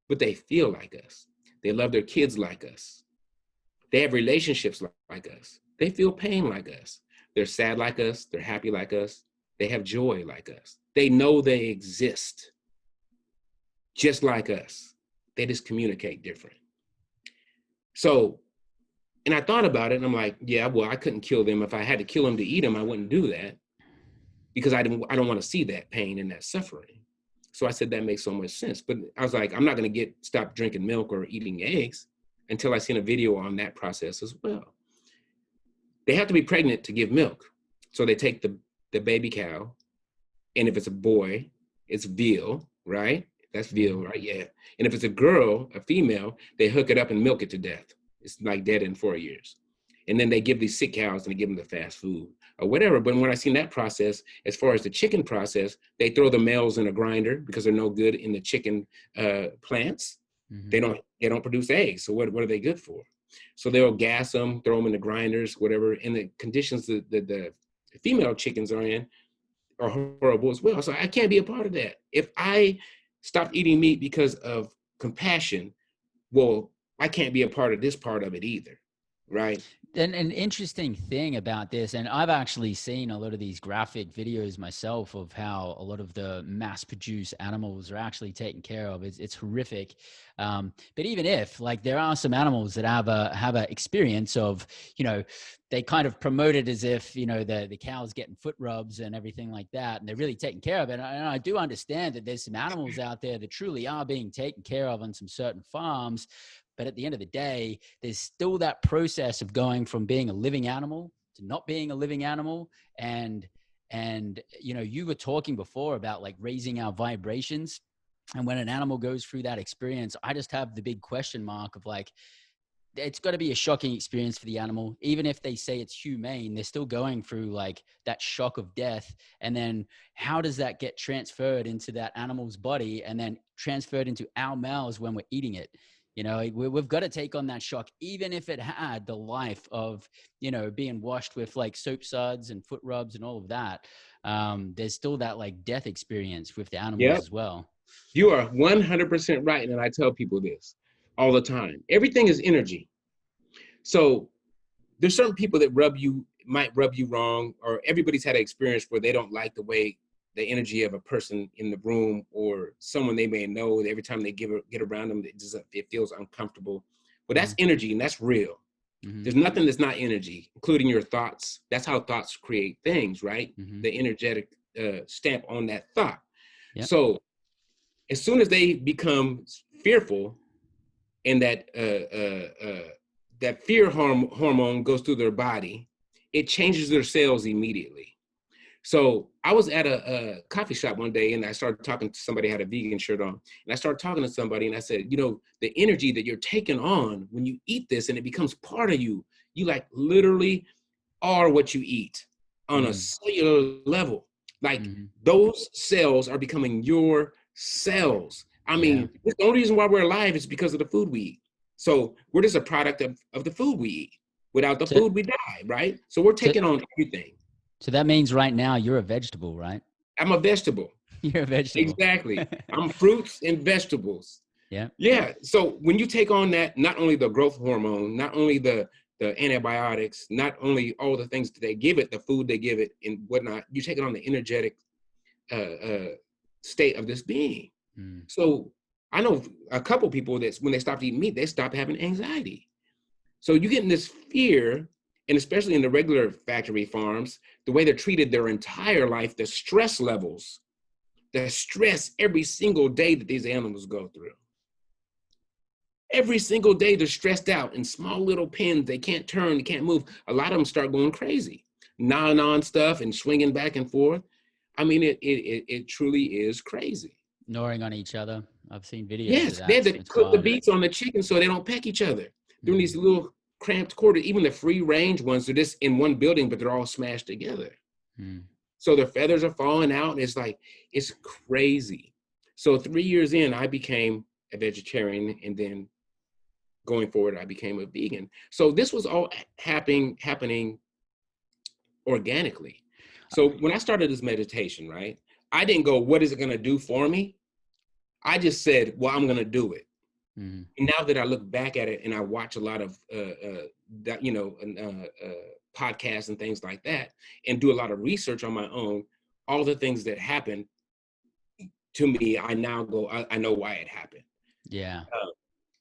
but they feel like us. They love their kids like us. They have relationships like us. They feel pain like us. They're sad like us. They're happy like us. They have joy like us. They know they exist just like us. They just communicate different. So, and I thought about it and I'm like, yeah, well, I couldn't kill them. If I had to kill them to eat them, I wouldn't do that because I don't want to see that pain and that suffering. So I said, that makes so much sense. But I was like, I'm not going to stop drinking milk or eating eggs until I seen a video on that process as well. They have to be pregnant to give milk. So they take the baby cow, and if it's a boy, it's veal, right? That's veal, right? Yeah. And if it's a girl, a female, they hook it up and milk it to death. It's like dead in 4 years. And then they give these sick cows and they give them the fast food or whatever. But when I seen that process, as far as the chicken process, they throw the males in a grinder because they're no good in the chicken plants. Mm-hmm. They don't produce eggs. So what are they good for? So they'll gas them, throw them in the grinders, whatever. And the conditions that the female chickens are in are horrible as well. So I can't be a part of that. If I stopped eating meat because of compassion, well, I can't be a part of this part of it either, right? And an interesting thing about this, and I've actually seen a lot of these graphic videos myself of how a lot of the mass-produced animals are actually taken care of. It's horrific. But even if, like, there are some animals that have a experience of, they kind of promote it as if, the cow's getting foot rubs and everything like that, and they're really taking care of it. And I do understand that there's some animals out there that truly are being taken care of on some certain farms. But at the end of the day, there's still that process of going from being a living animal to not being a living animal. And you were talking before about like raising our vibrations. And when an animal goes through that experience, I just have the big question mark of like, it's got to be a shocking experience for the animal. Even if they say it's humane, they're still going through like that shock of death. And then how does that get transferred into that animal's body and then transferred into our mouths when we're eating it? We've got to take on that shock, even if it had the life of, being washed with like soap suds and foot rubs and all of that. There's still that like death experience with the animals as well. You are 100% right. And I tell people this all the time. Everything is energy. So there's certain people that might rub you wrong, or everybody's had an experience where they don't like the way the energy of a person in the room or someone they may know. Every time they get around them, it feels uncomfortable. But that's energy, and that's real. Mm-hmm. There's nothing that's not energy, including your thoughts. That's how thoughts create things, right? Mm-hmm. The energetic stamp on that thought. Yep. So as soon as they become fearful, and that fear hormone goes through their body, it changes their cells immediately. So I was at a coffee shop one day and I started talking to somebody who had a vegan shirt on. And I started talking to somebody and I said, the energy that you're taking on when you eat this and it becomes part of you, you like literally are what you eat on a cellular level. Like those cells are becoming your cells. I mean, the only reason why we're alive is because of the food we eat. So we're just a product of the food we eat. Without the food, we die, right? So we're taking on everything. So that means right now you're a vegetable, right? I'm a vegetable. You're a vegetable. Exactly. I'm fruits and vegetables. Yeah. Yeah. So when you take on that, not only the growth hormone, not only the antibiotics, not only all the things that they give it, the food they give it and whatnot, you take it on the energetic state of this being. So I know a couple people that when they stopped eating meat, they stopped having anxiety. So you get in this fear, and especially in the regular factory farms, the way they're treated their entire life, the stress levels, the stress every single day that these animals go through. Every single day they're stressed out in small little pens. They can't turn, they can't move. A lot of them start going crazy, gnawing on stuff and swinging back and forth. I mean, it truly is crazy. Gnawing on each other. I've seen videos of that. They had to put the beats on the chicken so they don't peck each other. Doing these little cramped quarters, even the free range ones, they're just in one building, but they're all smashed together. So their feathers are falling out. And it's crazy. So 3 years in, I became a vegetarian. And then going forward, I became a vegan. So this was all happening organically. So when I started this meditation, right, I didn't go, what is it going to do for me? I just said, well, I'm going to do it. Mm-hmm. And now that I look back at it and I watch a lot of, podcasts and things like that, and do a lot of research on my own, all the things that happened to me, I now go, I know why it happened. Yeah.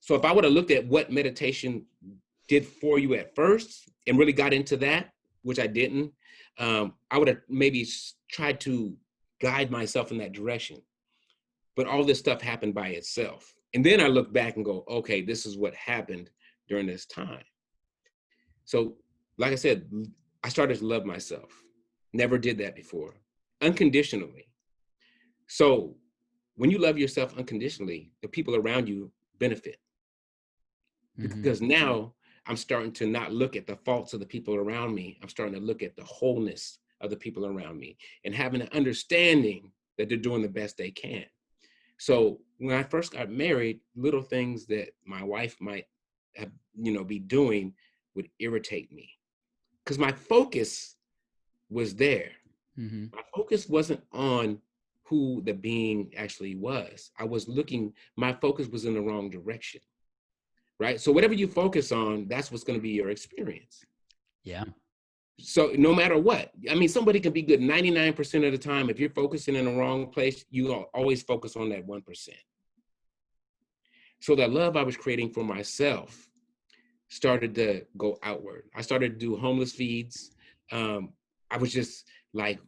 So if I would have looked at what meditation did for you at first and really got into that, which I didn't, I would have maybe tried to guide myself in that direction. But all this stuff happened by itself. And then I look back and go, okay, this is what happened during this time. So, like I said, I started to love myself. Never did that before, unconditionally. So when you love yourself unconditionally, the people around you benefit. Because now I'm starting to not look at the faults of the people around me. I'm starting to look at the wholeness of the people around me and having an understanding that they're doing the best they can. So when I first got married, little things that my wife might have, be doing would irritate me because my focus was there. Mm-hmm. My focus wasn't on who the being actually was. My focus was in the wrong direction. Right? So whatever you focus on, that's what's going to be your experience. Yeah. So no matter what, I mean, somebody can be good 99% of the time. If you're focusing in the wrong place, you always focus on that 1%. So that love I was creating for myself started to go outward. I started to do homeless feeds. I was just like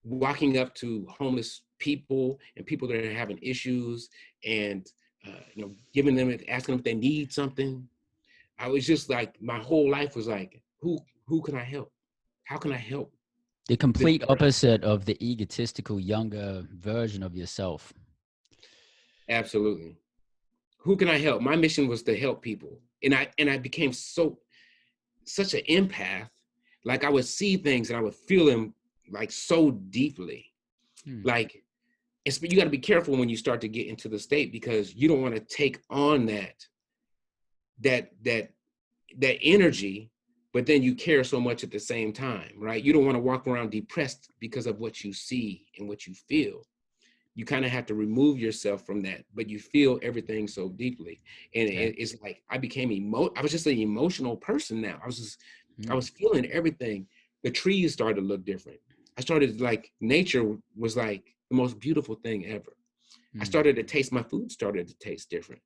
walking up to homeless people and people that are having issues and, giving them, asking them if they need something. I was just like, my whole life was like, who can I help? How can I help? The complete opposite of the egotistical younger version of yourself. Absolutely. Who can I help? My mission was to help people. And I became such an empath. Like I would see things and I would feel them like so deeply. Like, you got to be careful when you start to get into the state because you don't want to take on that energy, but then you care so much at the same time, right? You don't want to walk around depressed because of what you see and what you feel. You kind of have to remove yourself from that, but you feel everything so deeply. And it's like, I was just an emotional person now. I was feeling everything. The trees started to look different. I started nature was like the most beautiful thing ever. I started to taste, my food started to taste different.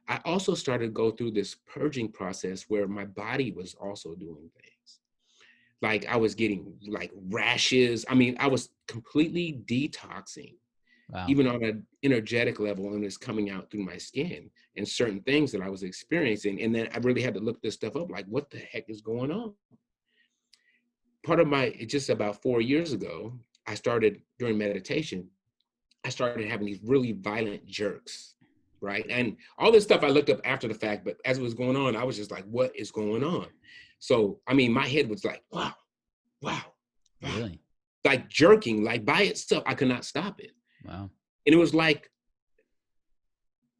I also started to go through this purging process where my body was also doing things. Like I was getting like rashes. I mean, I was completely detoxing. Wow. Even on an energetic level, and it's coming out through my skin and certain things that I was experiencing. And then I really had to look this stuff up, like what the heck is going on? Just about 4 years ago, I started during meditation, I started having these really violent jerks, right? And all this stuff I looked up after the fact, but as it was going on, I was just like, what is going on? So, I mean, my head was like, wow. Really? Like jerking, like by itself, I could not stop it. Wow. And it was like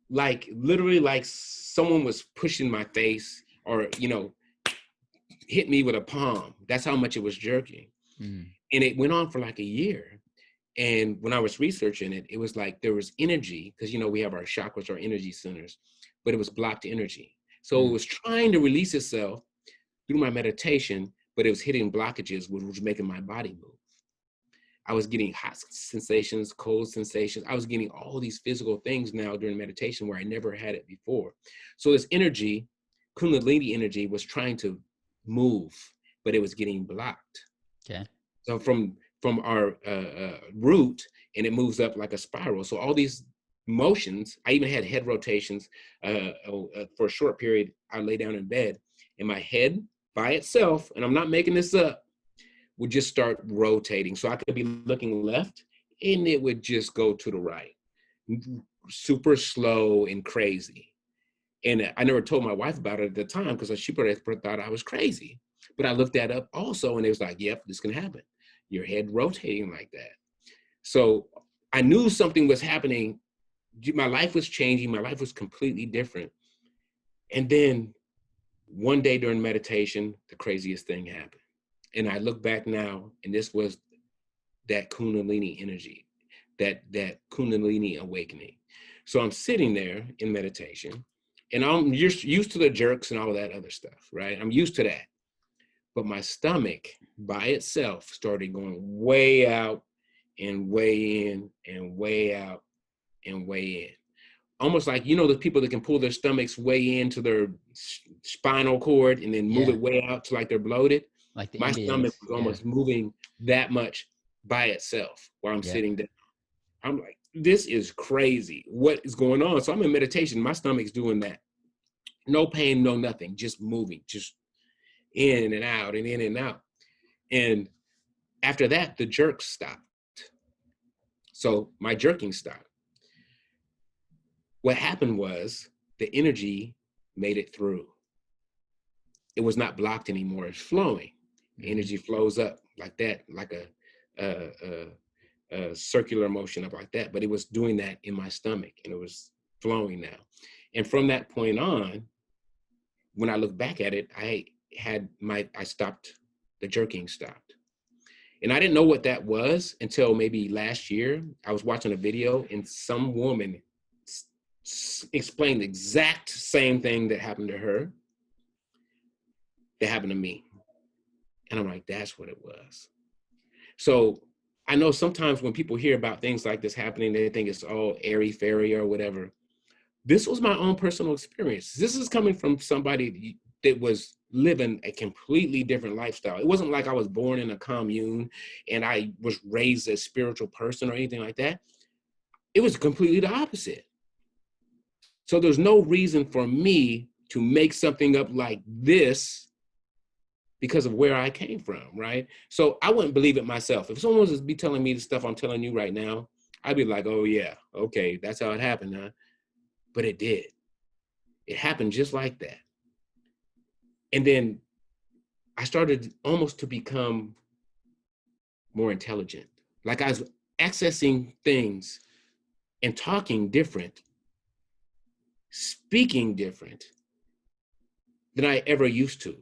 literally like someone was pushing my face or, hit me with a palm. That's how much it was jerking. And it went on for like a year. And when I was researching it, it was like there was energy because, we have our chakras, our energy centers, but it was blocked energy. So it was trying to release itself through my meditation, but it was hitting blockages, which was making my body move. I was getting hot sensations, cold sensations. I was getting all these physical things now during meditation where I never had it before. So this energy, Kundalini energy, was trying to move, but it was getting blocked. Okay. So from our root, and it moves up like a spiral. So all these motions, I even had head rotations for a short period. I lay down in bed and my head by itself, and I'm not making this up, would just start rotating. So I could be looking left and it would just go to the right, super slow and crazy. And I never told my wife about it at the time because she probably thought I was crazy. But I looked that up also and it was like, yep, this can happen. Your head rotating like that. So I knew something was happening. My life was changing. My life was completely different. And then one day during meditation, the craziest thing happened. And I look back now, and this was that Kundalini energy, that Kundalini awakening. So I'm sitting there in meditation, and I'm used to the jerks and all that other stuff, right? I'm used to that. But my stomach by itself started going way out and way in and way out and way in. Almost like, you know, the people that can pull their stomachs way into their spinal cord and then move it way out to like they're bloated. Like the My Indians. stomach was almost moving that much by itself while I'm sitting down. I'm like, this is crazy. What is going on? So I'm in meditation. My stomach's doing that. No pain, no nothing, just moving, just in and out and in and out. And after that, the jerks stopped. So my jerking stopped. What happened was the energy made it through. It was not blocked anymore. It's flowing. The energy flows up like that, like a circular motion up like that. But it was doing that in my stomach, and it was flowing now. And from that point on, when I look back at it, I stopped, the jerking stopped. And I didn't know what that was until maybe last year. I was watching a video, and some woman explained the exact same thing that happened to her, that happened to me. And I'm like, that's what it was. So I know sometimes when people hear about things like this happening, they think it's all airy-fairy or whatever. This was my own personal experience. This is coming from somebody that was living a completely different lifestyle. It wasn't like I was born in a commune and I was raised as a spiritual person or anything like that. It was completely the opposite. So there's no reason for me to make something up like this because of where I came from, right? So I wouldn't believe it myself. If someone was to be telling me the stuff I'm telling you right now, I'd be like, oh yeah, okay, that's how it happened, huh? But it did. It happened just like that. And then I started almost to become more intelligent. Like I was accessing things and talking different, speaking different than I ever used to.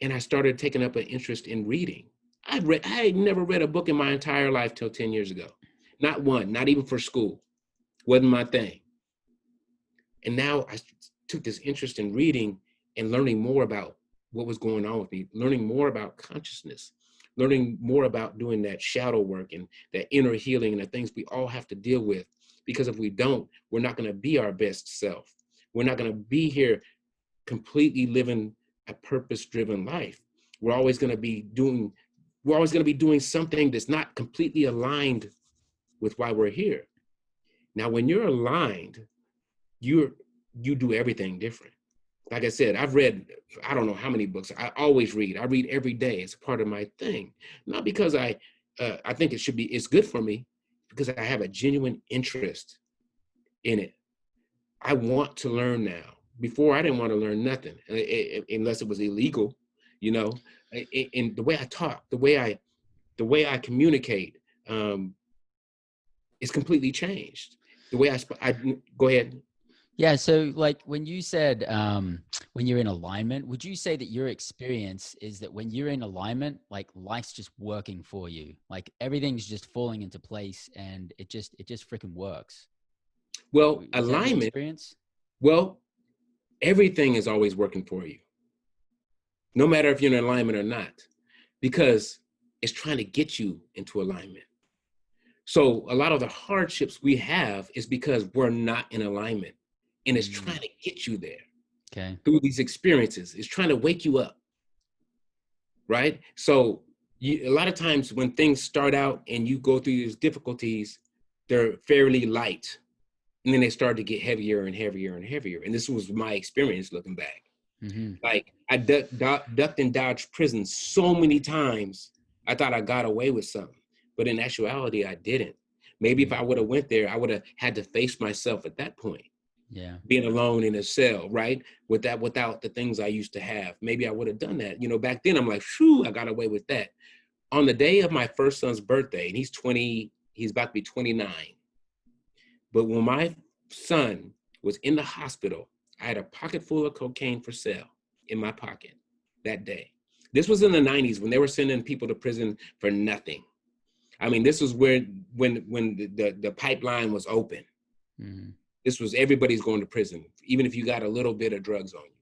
And I started taking up an interest in reading. I had never read a book in my entire life till 10 years ago. Not one, not even for school. Wasn't my thing. And now I took this interest in reading and learning more about what was going on with me, learning more about consciousness, learning more about doing that shadow work and that inner healing and the things we all have to deal with. Because if we don't, we're not going to be our best self. We're not going to be here completely living a purpose-driven life. We're always going to be doing something that's not completely aligned with why we're here. Now, when you're aligned, you do everything different. Like I said, I've read, I don't know how many books. I always read. I read every day. It's part of my thing. Not because I think it's good for me, because I have a genuine interest in it. I want to learn now. Before, I didn't want to learn nothing unless it was illegal, you know. And the way I talk, the way I communicate, it's completely changed. The way I go ahead. Yeah. So like when you said, when you're in alignment, would you say that your experience is that when you're in alignment, like life's just working for you, like everything's just falling into place and it just freaking works? Well, Is that your alignment, experience? well, everything is always working for you, no matter if you're in alignment or not, because it's trying to get you into alignment. So a lot of the hardships we have is because we're not in alignment, and it's trying to get you there. Okay. Through these experiences. It's trying to wake you up, right? So a lot of times when things start out and you go through these difficulties, they're fairly light. And then they start to get heavier and heavier and heavier. And this was my experience looking back. Mm-hmm. Like I ducked and dodged prison so many times, I thought I got away with something. But in actuality, I didn't. Maybe if I would have went there, I would have had to face myself at that point. Yeah. Being alone in a cell, right? Without the things I used to have. Maybe I would have done that. You know, back then I'm like, phew, I got away with that. On the day of my first son's birthday, and he's about to be 29. But when my son was in the hospital, I had a pocket full of cocaine for sale in my pocket that day. This was in the 90s when they were sending people to prison for nothing. I mean, this was where when the pipeline was open. Mm-hmm. This was everybody's going to prison, even if you got a little bit of drugs on you.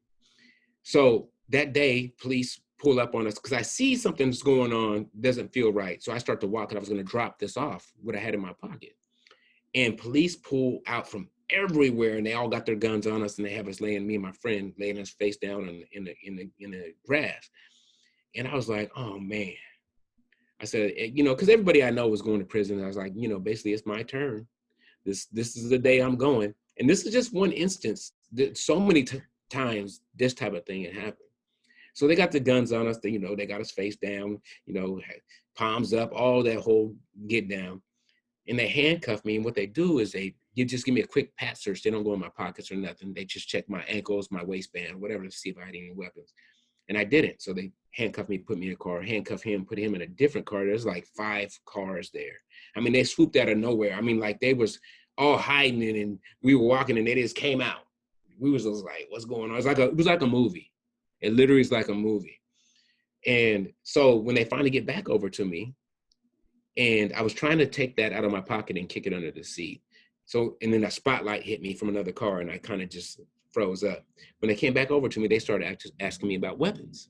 So that day, police pull up on us because I see something's going on, doesn't feel right. So I start to walk and I was going to drop this off, what I had in my pocket. And police pull out from everywhere and they all got their guns on us and they have us laying, me and my friend laying us face down in the grass. And I was like, oh man. I said, you know, because everybody I know was going to prison. I was like, you know, basically it's my turn. This is the day I'm going. And this is just one instance that so many times this type of thing had happened. So they got the guns on us, you know, they got us face down, you know, palms up, all that whole get down. And they handcuff me. And what they do is you just give me a quick pat search. They don't go in my pockets or nothing. They just check my ankles, my waistband, whatever, to see if I had any weapons. And I didn't. So they handcuffed me, put me in a car, handcuff him, put him in a different car. There's like 5 cars there. I mean, they swooped out of nowhere. I mean, like they was all hiding it and we were walking and they just came out. We was just like, what's going on? It was like a movie. It literally is like a movie. And so when they finally get back over to me, and I was trying to take that out of my pocket and kick it under the seat. So, and then a spotlight hit me from another car and I kind of just froze up. When they came back over to me, they started asking me about weapons.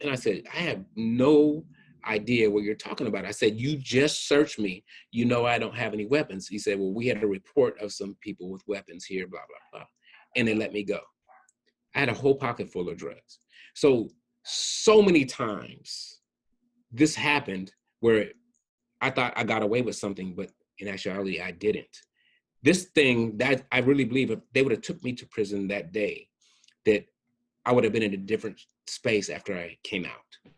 And I said, I have no idea what you're talking about. I said, you just searched me. You know I don't have any weapons. He said, well, we had a report of some people with weapons here, blah, blah, blah. And they let me go. I had a whole pocket full of drugs. So many times this happened where I thought I got away with something, but in actuality, I didn't. This thing that I really believe if they would have took me to prison that day, that I would have been in a different space after I came out,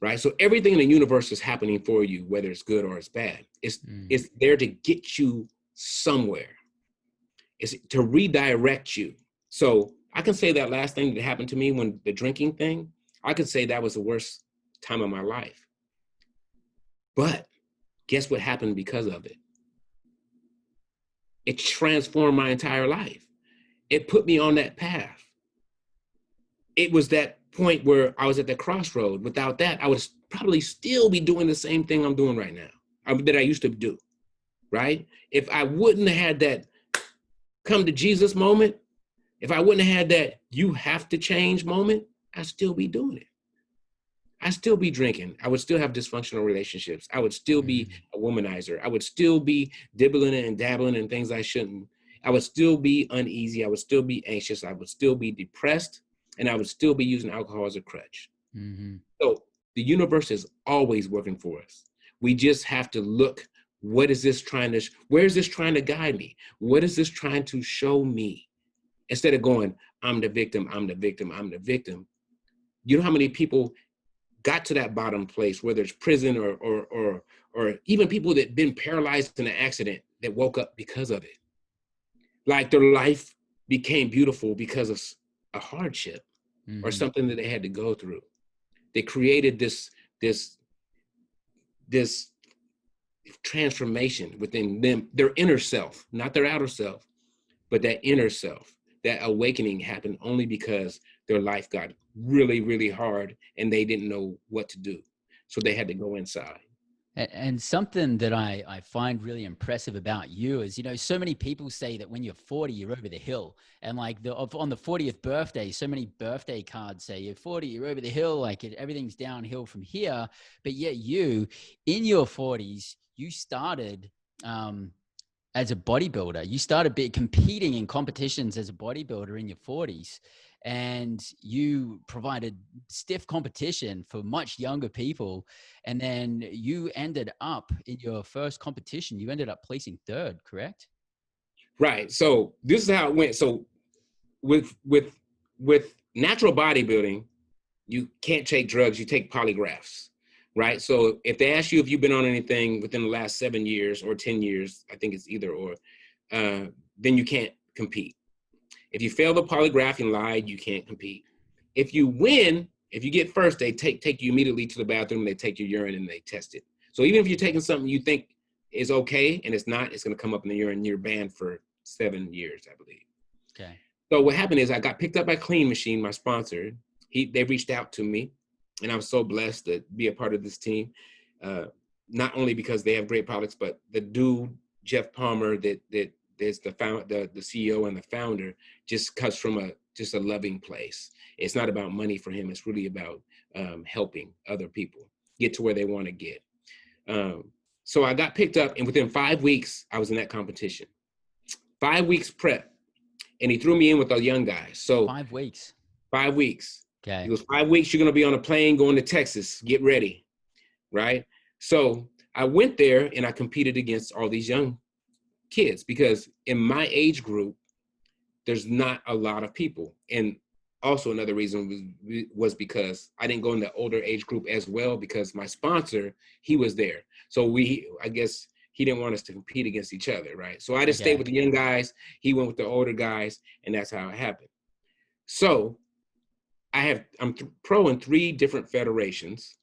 right? So everything in the universe is happening for you, whether it's good or it's bad. It's there to get you somewhere. It's to redirect you. So I can say that last thing that happened to me when the drinking thing, I could say that was the worst time of my life. But guess what happened because of it? It transformed my entire life. It put me on that path. It was that point where I was at the crossroad. Without that, I would probably still be doing the same thing I'm doing right now, that I used to do, right? If I wouldn't have had that come to Jesus moment, if I wouldn't have had that you have to change moment, I'd still be doing it. I'd still be drinking. I would still have dysfunctional relationships. I would still be a womanizer. I would still be dibbling and dabbling in things I shouldn't. I would still be uneasy. I would still be anxious. I would still be depressed. And I would still be using alcohol as a crutch. Mm-hmm. So the universe is always working for us. We just have to look, where is this trying to guide me? What is this trying to show me? Instead of going, I'm the victim, I'm the victim, I'm the victim. You know how many people got to that bottom place, whether it's prison or even people that been paralyzed in an accident that woke up because of it. Like their life became beautiful because of a hardship or something that they had to go through. They created this transformation within them, their inner self, not their outer self, but that inner self. That awakening happened only because their life got really, really hard and they didn't know what to do. So they had to go inside. And something that I find really impressive about you is, you know, so many people say that when you're 40, you're over the hill. And like on the 40th birthday, so many birthday cards say you're 40, you're over the hill, like everything's downhill from here. But yet you, in your 40s, you started as a bodybuilder. You started competing in competitions as a bodybuilder in your 40s. And you provided stiff competition for much younger people. And then you ended up in your first competition, you ended up placing 3rd, correct? Right. So this is how it went. So with natural bodybuilding, you can't take drugs, you take polygraphs, right? So if they ask you if you've been on anything within the last 7 years or 10 years, I think it's either or, then you can't compete. If you fail the polygraph and lied, you can't compete. If you win, if you get first, they take you immediately to the bathroom, they take your urine and they test it. So even if you're taking something you think is okay and it's not, it's gonna come up in the urine and you're banned for 7 years, I believe. Okay. So what happened is I got picked up by Clean Machine, my sponsor. They reached out to me And I'm so blessed to be a part of this team. Not only because they have great products, but the dude, Jeff Palmer, that is the CEO and the founder, just comes from a loving place. It's not about money for him. It's really about helping other people get to where they want to get. So I got picked up, and within 5 weeks, I was in that competition. 5 weeks prep, and he threw me in with the young guys. So 5 weeks. 5 weeks. Okay. It was 5 weeks. You're going to be on a plane going to Texas. Get ready, right? So I went there and I competed against all these young kids because in my age group, there's not a lot of people. And also another reason was because I didn't go in the older age group as well because my sponsor, he was there. So I guess he didn't want us to compete against each other, right? So I just stayed with the young guys. He went with the older guys, and that's how it happened. So I'm pro in 3 different federations.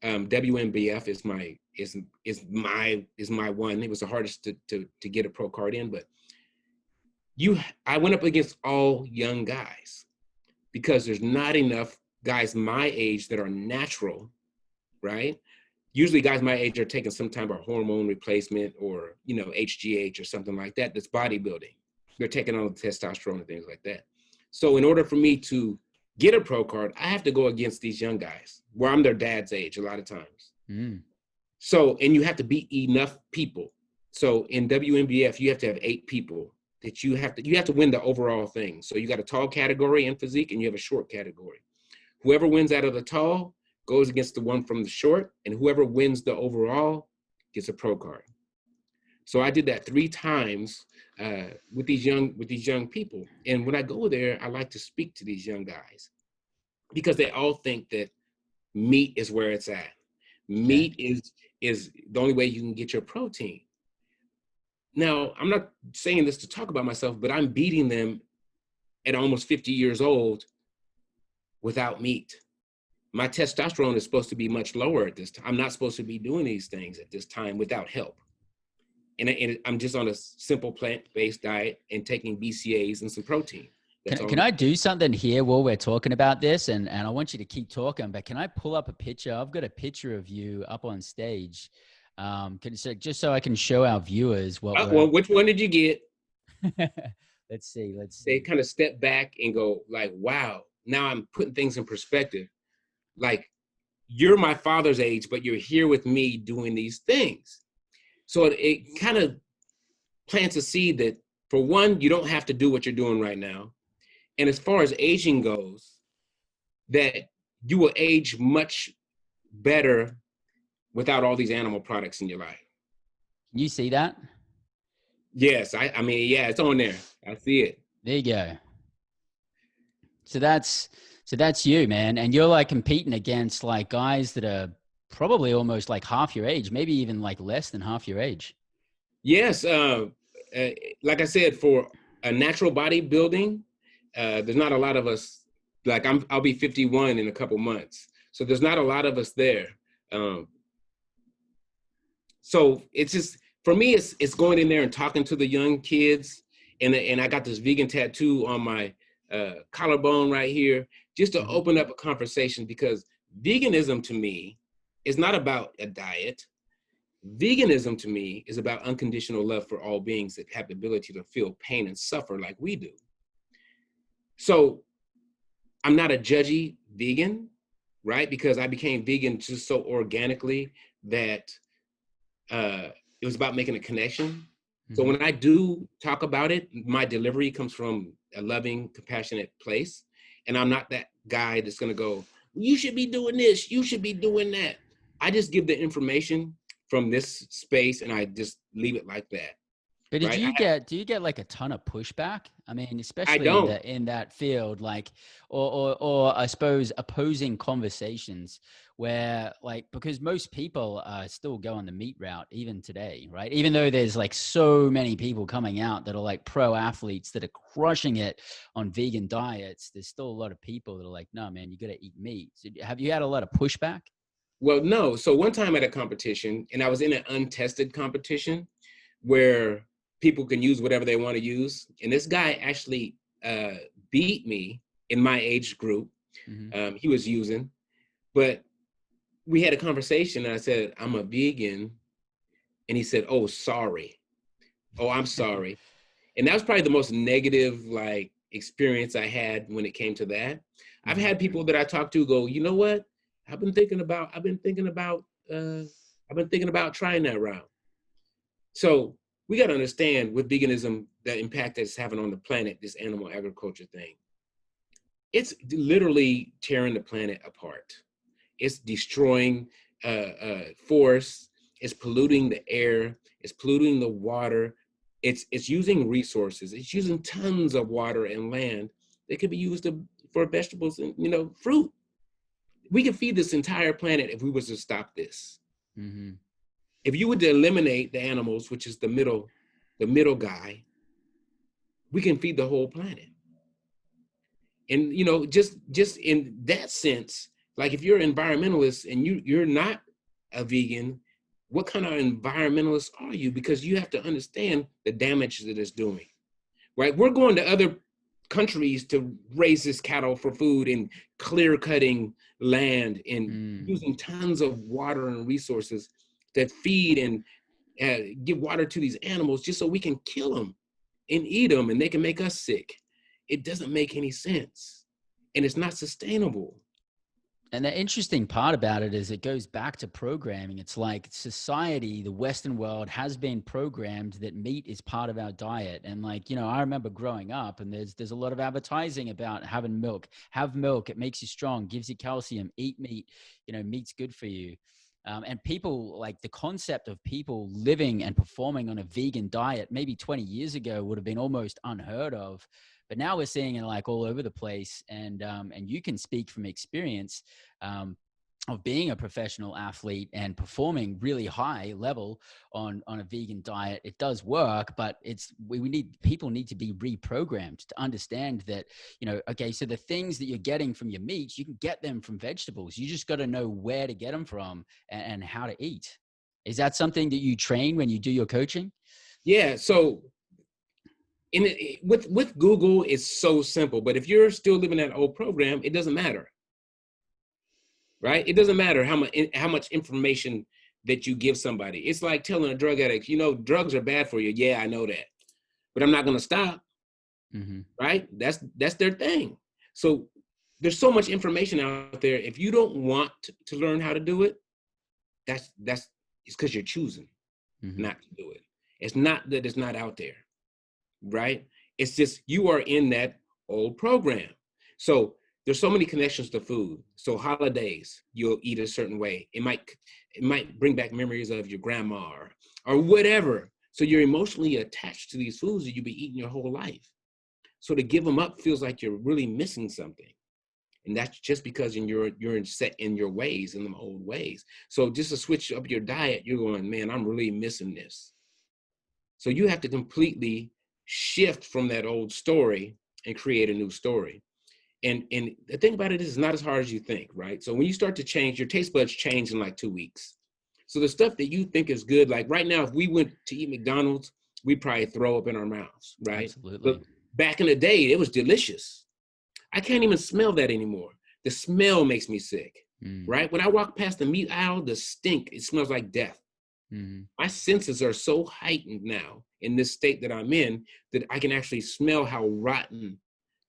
WNBF is my one. It was the hardest to get a pro card in, but I went up against all young guys because there's not enough guys my age that are natural, right? Usually guys my age are taking some type of hormone replacement or, HGH or something like that. That's bodybuilding. They're taking on testosterone and things like that. So in order for me to get a pro card, I have to go against these young guys where I'm their dad's age a lot of times. Mm. So, and you have to beat enough people. So in WNBF, you have to have 8 people that you have to win the overall thing. So you got a tall category in physique and you have a short category. Whoever wins out of the tall goes against the one from the short, and whoever wins the overall gets a pro card. So I did that 3 times with these young people. And when I go there, I like to speak to these young guys because they all think that meat is where it's at. Meat is the only way you can get your protein. Now, I'm not saying this to talk about myself, but I'm beating them at almost 50 years old without meat. My testosterone is supposed to be much lower at this time. I'm not supposed to be doing these things at this time without help. And I'm just on a simple plant-based diet and taking BCAAs and some protein. Can I do something here while we're talking about this? And I want you to keep talking, but can I pull up a picture? I've got a picture of you up on stage. Just so I can show our viewers well, which one did you get? Let's see. They kind of step back and go like, wow, now I'm putting things in perspective. Like, you're my father's age, but you're here with me doing these things. So it kind of plants a seed that, for one, you don't have to do what you're doing right now. And as far as aging goes, that you will age much better without all these animal products in your life. Can you see that? Yes. I mean, yeah, it's on there. I see it. There you go. So that's you, man. And you're like competing against like guys that are probably almost like half your age, maybe even like less than half your age. Yes. Like I said, for a natural bodybuilding, there's not a lot of us. Like I'll be 51 in a couple months. So there's not a lot of us there. So it's just, for me, it's going in there and talking to the young kids. And I got this vegan tattoo on my collarbone right here, just to open up a conversation, because veganism to me is not about a diet. Veganism to me is about unconditional love for all beings that have the ability to feel pain and suffer like we do. So I'm not a judgy vegan, right? Because I became vegan just so organically that it was about making a connection. Mm-hmm. So when I do talk about it, my delivery comes from a loving, compassionate place. And I'm not that guy that's going to go, you should be doing this, you should be doing that. I just give the information from this space and I just leave it like that. But do you get like a ton of pushback? I mean, especially in that field, like, or I suppose opposing conversations where like, because most people still go on the meat route even today, right? Even though there's like so many people coming out that are like pro athletes that are crushing it on vegan diets, there's still a lot of people that are like, no, man, you got to eat meat. So have you had a lot of pushback? Well, no. So one time at a competition, and I was in an untested competition where people can use whatever they want to use. And this guy actually beat me in my age group. Mm-hmm. He was using, But we had a conversation and I said, I'm a vegan. And he said, oh, sorry. Oh, I'm sorry. And that was probably the most negative like experience I had when it came to that. I've had people that I talk to go, you know what? I've been thinking about trying that route. So we got to understand with veganism, the impact that it's having on the planet, this animal agriculture thing. It's literally tearing the planet apart. It's destroying forests. It's polluting the air. It's polluting the water. It's using resources. It's using tons of water and land that could be used for vegetables and fruit. We could feed this entire planet if we was to stop this. Mm-hmm. If you were to eliminate the animals, which is the middle guy, we can feed the whole planet. And just in that sense, like if you're an environmentalist and you're not a vegan, what kind of environmentalist are you? Because you have to understand the damage that it's doing, right? We're going to other countries to raise this cattle for food and clear cutting land and using tons of water and resources to feed and give water to these animals just so we can kill them and eat them and they can make us sick. It doesn't make any sense and it's not sustainable. And the interesting part about it is it goes back to programming. It's like society, the Western world has been programmed that meat is part of our diet. And like, I remember growing up and there's a lot of advertising about having milk. Have milk, it makes you strong, gives you calcium, eat meat, meat's good for you. And people, like the concept of people living and performing on a vegan diet maybe 20 years ago would have been almost unheard of. But now we're seeing it like all over the place. And you can speak from experience of being a professional athlete and performing really high level on a vegan diet. It does work, but people need to be reprogrammed to understand that, okay, so the things that you're getting from your meats, you can get them from vegetables. You just got to know where to get them from and how to eat. Is that something that you train when you do your coaching? Yeah. So with Google, it's so simple, but if you're still living that old program, it doesn't matter. Right? It doesn't matter how much information that you give somebody. It's like telling a drug addict, drugs are bad for you. Yeah, I know that, but I'm not going to stop. Mm-hmm. Right? That's their thing. So there's so much information out there. If you don't want to learn how to do it, it's because you're choosing not to do it. It's not that it's not out there. Right? It's just you are in that old program. So there's so many connections to food. So holidays, you'll eat a certain way. It might bring back memories of your grandma or whatever. So you're emotionally attached to these foods that you've been eating your whole life. So to give them up feels like you're really missing something. And that's just because you're set in your ways, in them old ways. So just to switch up your diet, you're going, man, I'm really missing this. So you have to completely shift from that old story and create a new story. And the thing about it is it's not as hard as you think, right? So when you start to change, your taste buds change in like 2 weeks. So the stuff that you think is good, like right now, if we went to eat McDonald's, we'd probably throw up in our mouths, right? Absolutely. But back in the day, it was delicious. I can't even smell that anymore. The smell makes me sick, right? When I walk past the meat aisle, the stink, it smells like death. My senses are so heightened now in this state that I'm in that I can actually smell how rotten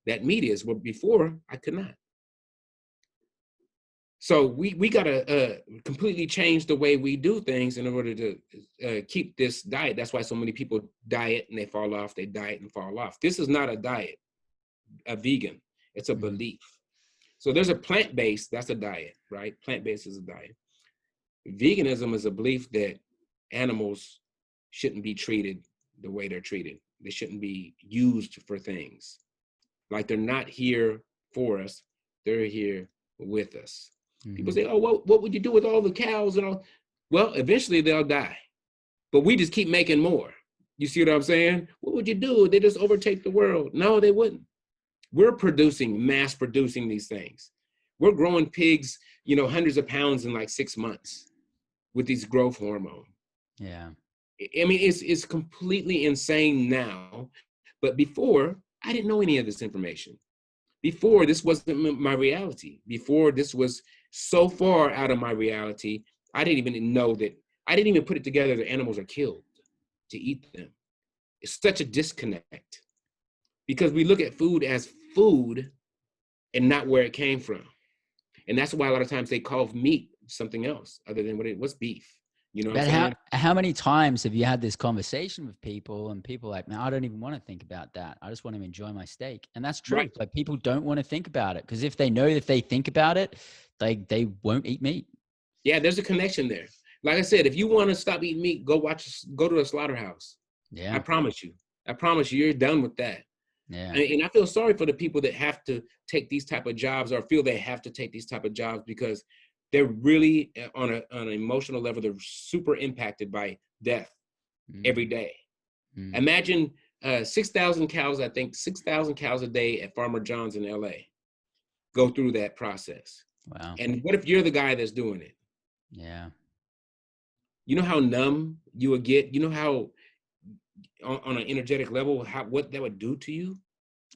that meat is, where before I could not. So we got to completely change the way we do things in order to keep this diet. That's why so many people diet and they fall off. They diet and fall off. This is not a diet, a vegan. It's a belief. So there's a plant-based, that's a diet, right? Plant-based is a diet. Veganism is a belief that animals shouldn't be treated the way they're treated. They shouldn't be used for things. Like they're not here for us, they're here with us. People say, oh, what would you do with all the cows and all? Well, eventually they'll die, but we just keep making more. You see what I'm saying? What would you do? They just overtake the world. No, they wouldn't. We're mass producing these things. We're growing pigs, hundreds of pounds in like 6 months with these growth hormone. Yeah. I mean, it's completely insane now, but before, I didn't know any of this information. Before, this wasn't my reality. Before, this was so far out of my reality, I didn't even put it together that animals are killed to eat them. It's such a disconnect because we look at food as food and not where it came from. And that's why a lot of times they call meat something else other than what it was, beef. You know what But I'm saying? how many times have you had this conversation with people and people like, man, I don't even want to think about that. I just want to enjoy my steak. And that's true. Right. Like people don't want to think about it because if they know if they think about it, they won't eat meat. Yeah, there's a connection there. Like I said, if you want to stop eating meat, go to a slaughterhouse. Yeah. I promise you. You're done with that. Yeah. And I feel sorry for the people that have to take these type of jobs or feel they have to take these type of jobs because they're really on an emotional level, they're super impacted by death every day. Imagine 6,000 cows, I think 6,000 cows a day at Farmer John's in LA go through that process. Wow. And what if you're the guy that's doing it? Yeah. You know how numb you would get? You know how on an energetic level, what that would do to you?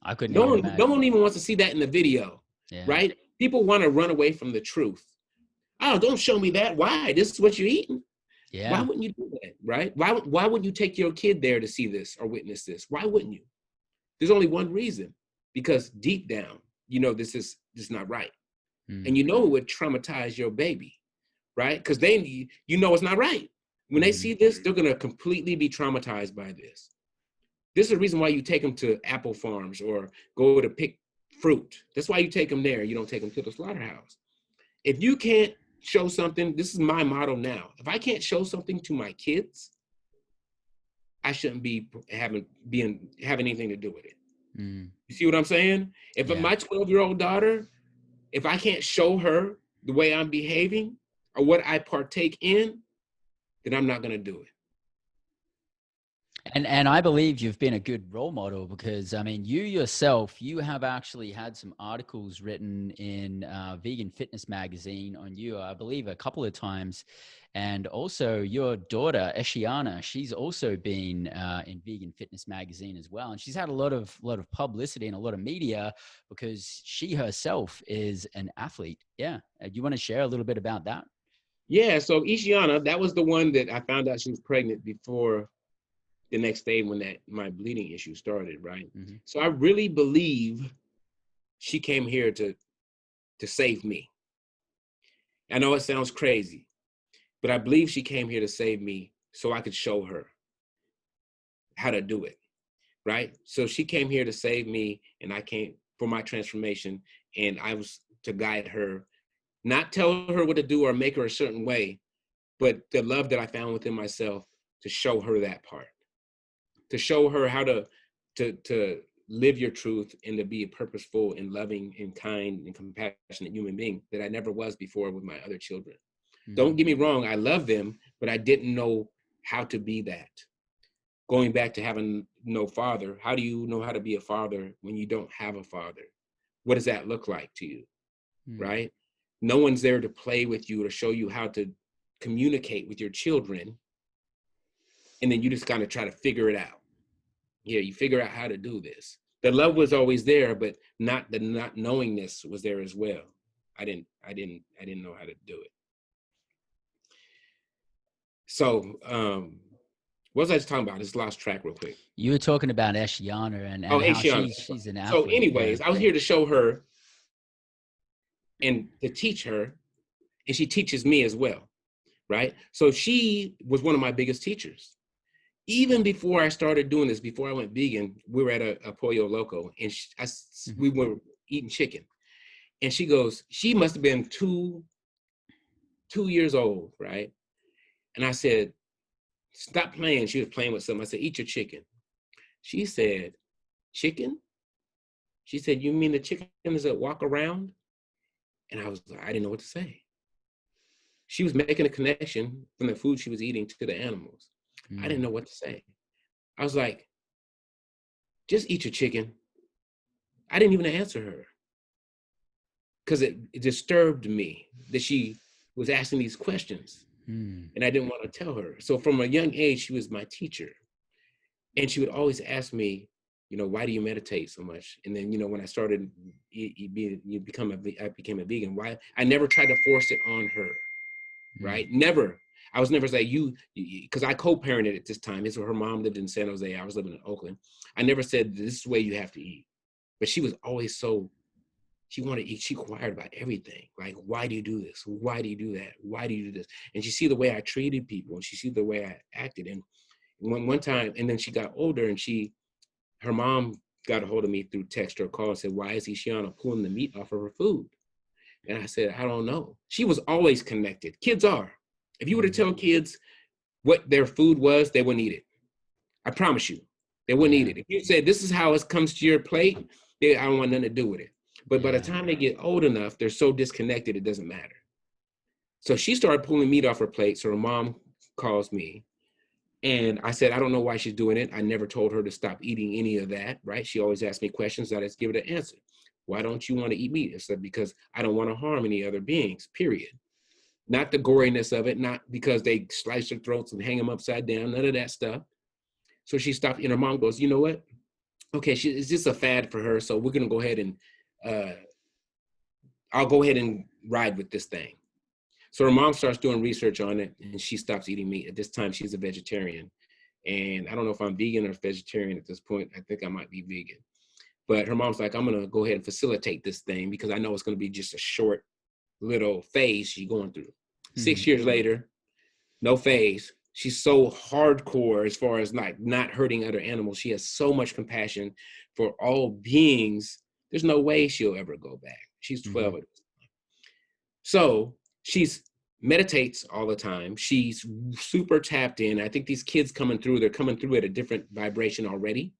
I couldn't No even one, imagine. no one even wants to see that in the video, Yeah. right? People want to run away from the truth. Oh, don't show me that. Why? This is what you're eating. Yeah. Why wouldn't you do that, right? Why wouldn't you take your kid there to see this or witness this? Why wouldn't you? There's only one reason, because deep down, you know this is not right. And you know it would traumatize your baby, right? Because you know it's not right. When they see this, they're gonna completely be traumatized by this. This is the reason why you take them to apple farms or go to pick fruit. That's why you take them there. You don't take them to the slaughterhouse. If you can't show something, this is my motto now. If I can't show something to my kids, I shouldn't be having anything to do with it. You see what I'm saying? If my 12-year-old daughter, if I can't show her the way I'm behaving or what I partake in, then I'm not going to do it. And I believe you've been a good role model because, I mean, you yourself, you have actually had some articles written in Vegan Fitness magazine on you, I believe, a couple of times. And also your daughter, Eshiana, she's also been in Vegan Fitness magazine as well. And she's had a lot of publicity and a lot of media because she herself is an athlete. Yeah. Do you want to share a little bit about that? Yeah. So Eshiana, that was the one that I found out she was pregnant before the next day when my bleeding issue started, right? So I really believe she came here to save me. I know it sounds crazy, but I believe she came here to save me so I could show her how to do it, right? So she came here to save me, and I came for my transformation, and I was to guide her, not tell her what to do or make her a certain way, but the love that I found within myself to show her that part. To show her how to live your truth and to be a purposeful and loving and kind and compassionate human being that I never was before with my other children. Don't get me wrong, I love them, but I didn't know how to be that. Going back to having no father, how do you know how to be a father when you don't have a father? What does that look like to you, right? No one's there to play with you or show you how to communicate with your children, and then you just kind of try to figure it out. Yeah, you figure out how to do this. The love was always there, but not knowingness was there as well. I didn't know how to do it. So, what was I just talking about? I just lost track real quick. You were talking about Eshiana and how Eshiana. she's an athlete. So anyways, I was here to show her and to teach her, and she teaches me as well, right? So she was one of my biggest teachers. Even before I started doing this, before I went vegan, we were at a Pollo Loco, and we were eating chicken. And she goes, she must have been two years old, right? And I said, stop playing. She was playing with something. I said, eat your chicken. She said, chicken? She said, you mean the chickens that walk around? And I was like, I didn't know what to say. She was making a connection from the food she was eating to the animals. I didn't know what to say. I was like, just eat your chicken. I didn't even answer her because it disturbed me that she was asking these questions and I didn't want to tell her. So from a young age, she was my teacher. And she would always ask me, why do you meditate so much? And then, when I started, I became a vegan. Why? I never tried to force it on her, right? Never. I was never like, because I co-parented at this time. Her mom lived in San Jose. I was living in Oakland. I never said, this is the way you have to eat. But she was always she wanted to eat. She inquired about everything. Like, why do you do this? Why do you do that? Why do you do this? And she see the way I treated people, and she see the way I acted. And one time, and then she got older, and her mom got a hold of me through text or call and said, why is Ishiana pulling the meat off of her food? And I said, I don't know. She was always connected. Kids are. If you were to tell kids what their food was, they wouldn't eat it. I promise you, they wouldn't eat it. If you said, this is how it comes to your plate, I don't want nothing to do with it. But by the time they get old enough, they're so disconnected, it doesn't matter. So she started pulling meat off her plate. So her mom calls me. And I said, I don't know why she's doing it. I never told her to stop eating any of that, right? She always asked me questions. I just give her the answer. Why don't you want to eat meat? I said, because I don't want to harm any other beings, period. Not the goriness of it, not because they slice their throats and hang them upside down, none of that stuff. So she stopped, and her mom goes, you know what? Okay, it's just a fad for her, so we're going to go ahead and, I'll go ahead and ride with this thing. So her mom starts doing research on it, and she stops eating meat. At this time, she's a vegetarian. And I don't know if I'm vegan or vegetarian at this point. I think I might be vegan. But her mom's like, I'm going to go ahead and facilitate this thing because I know it's going to be just a short little phase she's going through. 6 years later, no phase. She's so hardcore as far as like not hurting other animals. She has so much compassion for all beings. There's no way she'll ever go back. She's 12 at this time. So she's meditates all the time. She's super tapped in. I think these kids they're coming through at a different vibration already.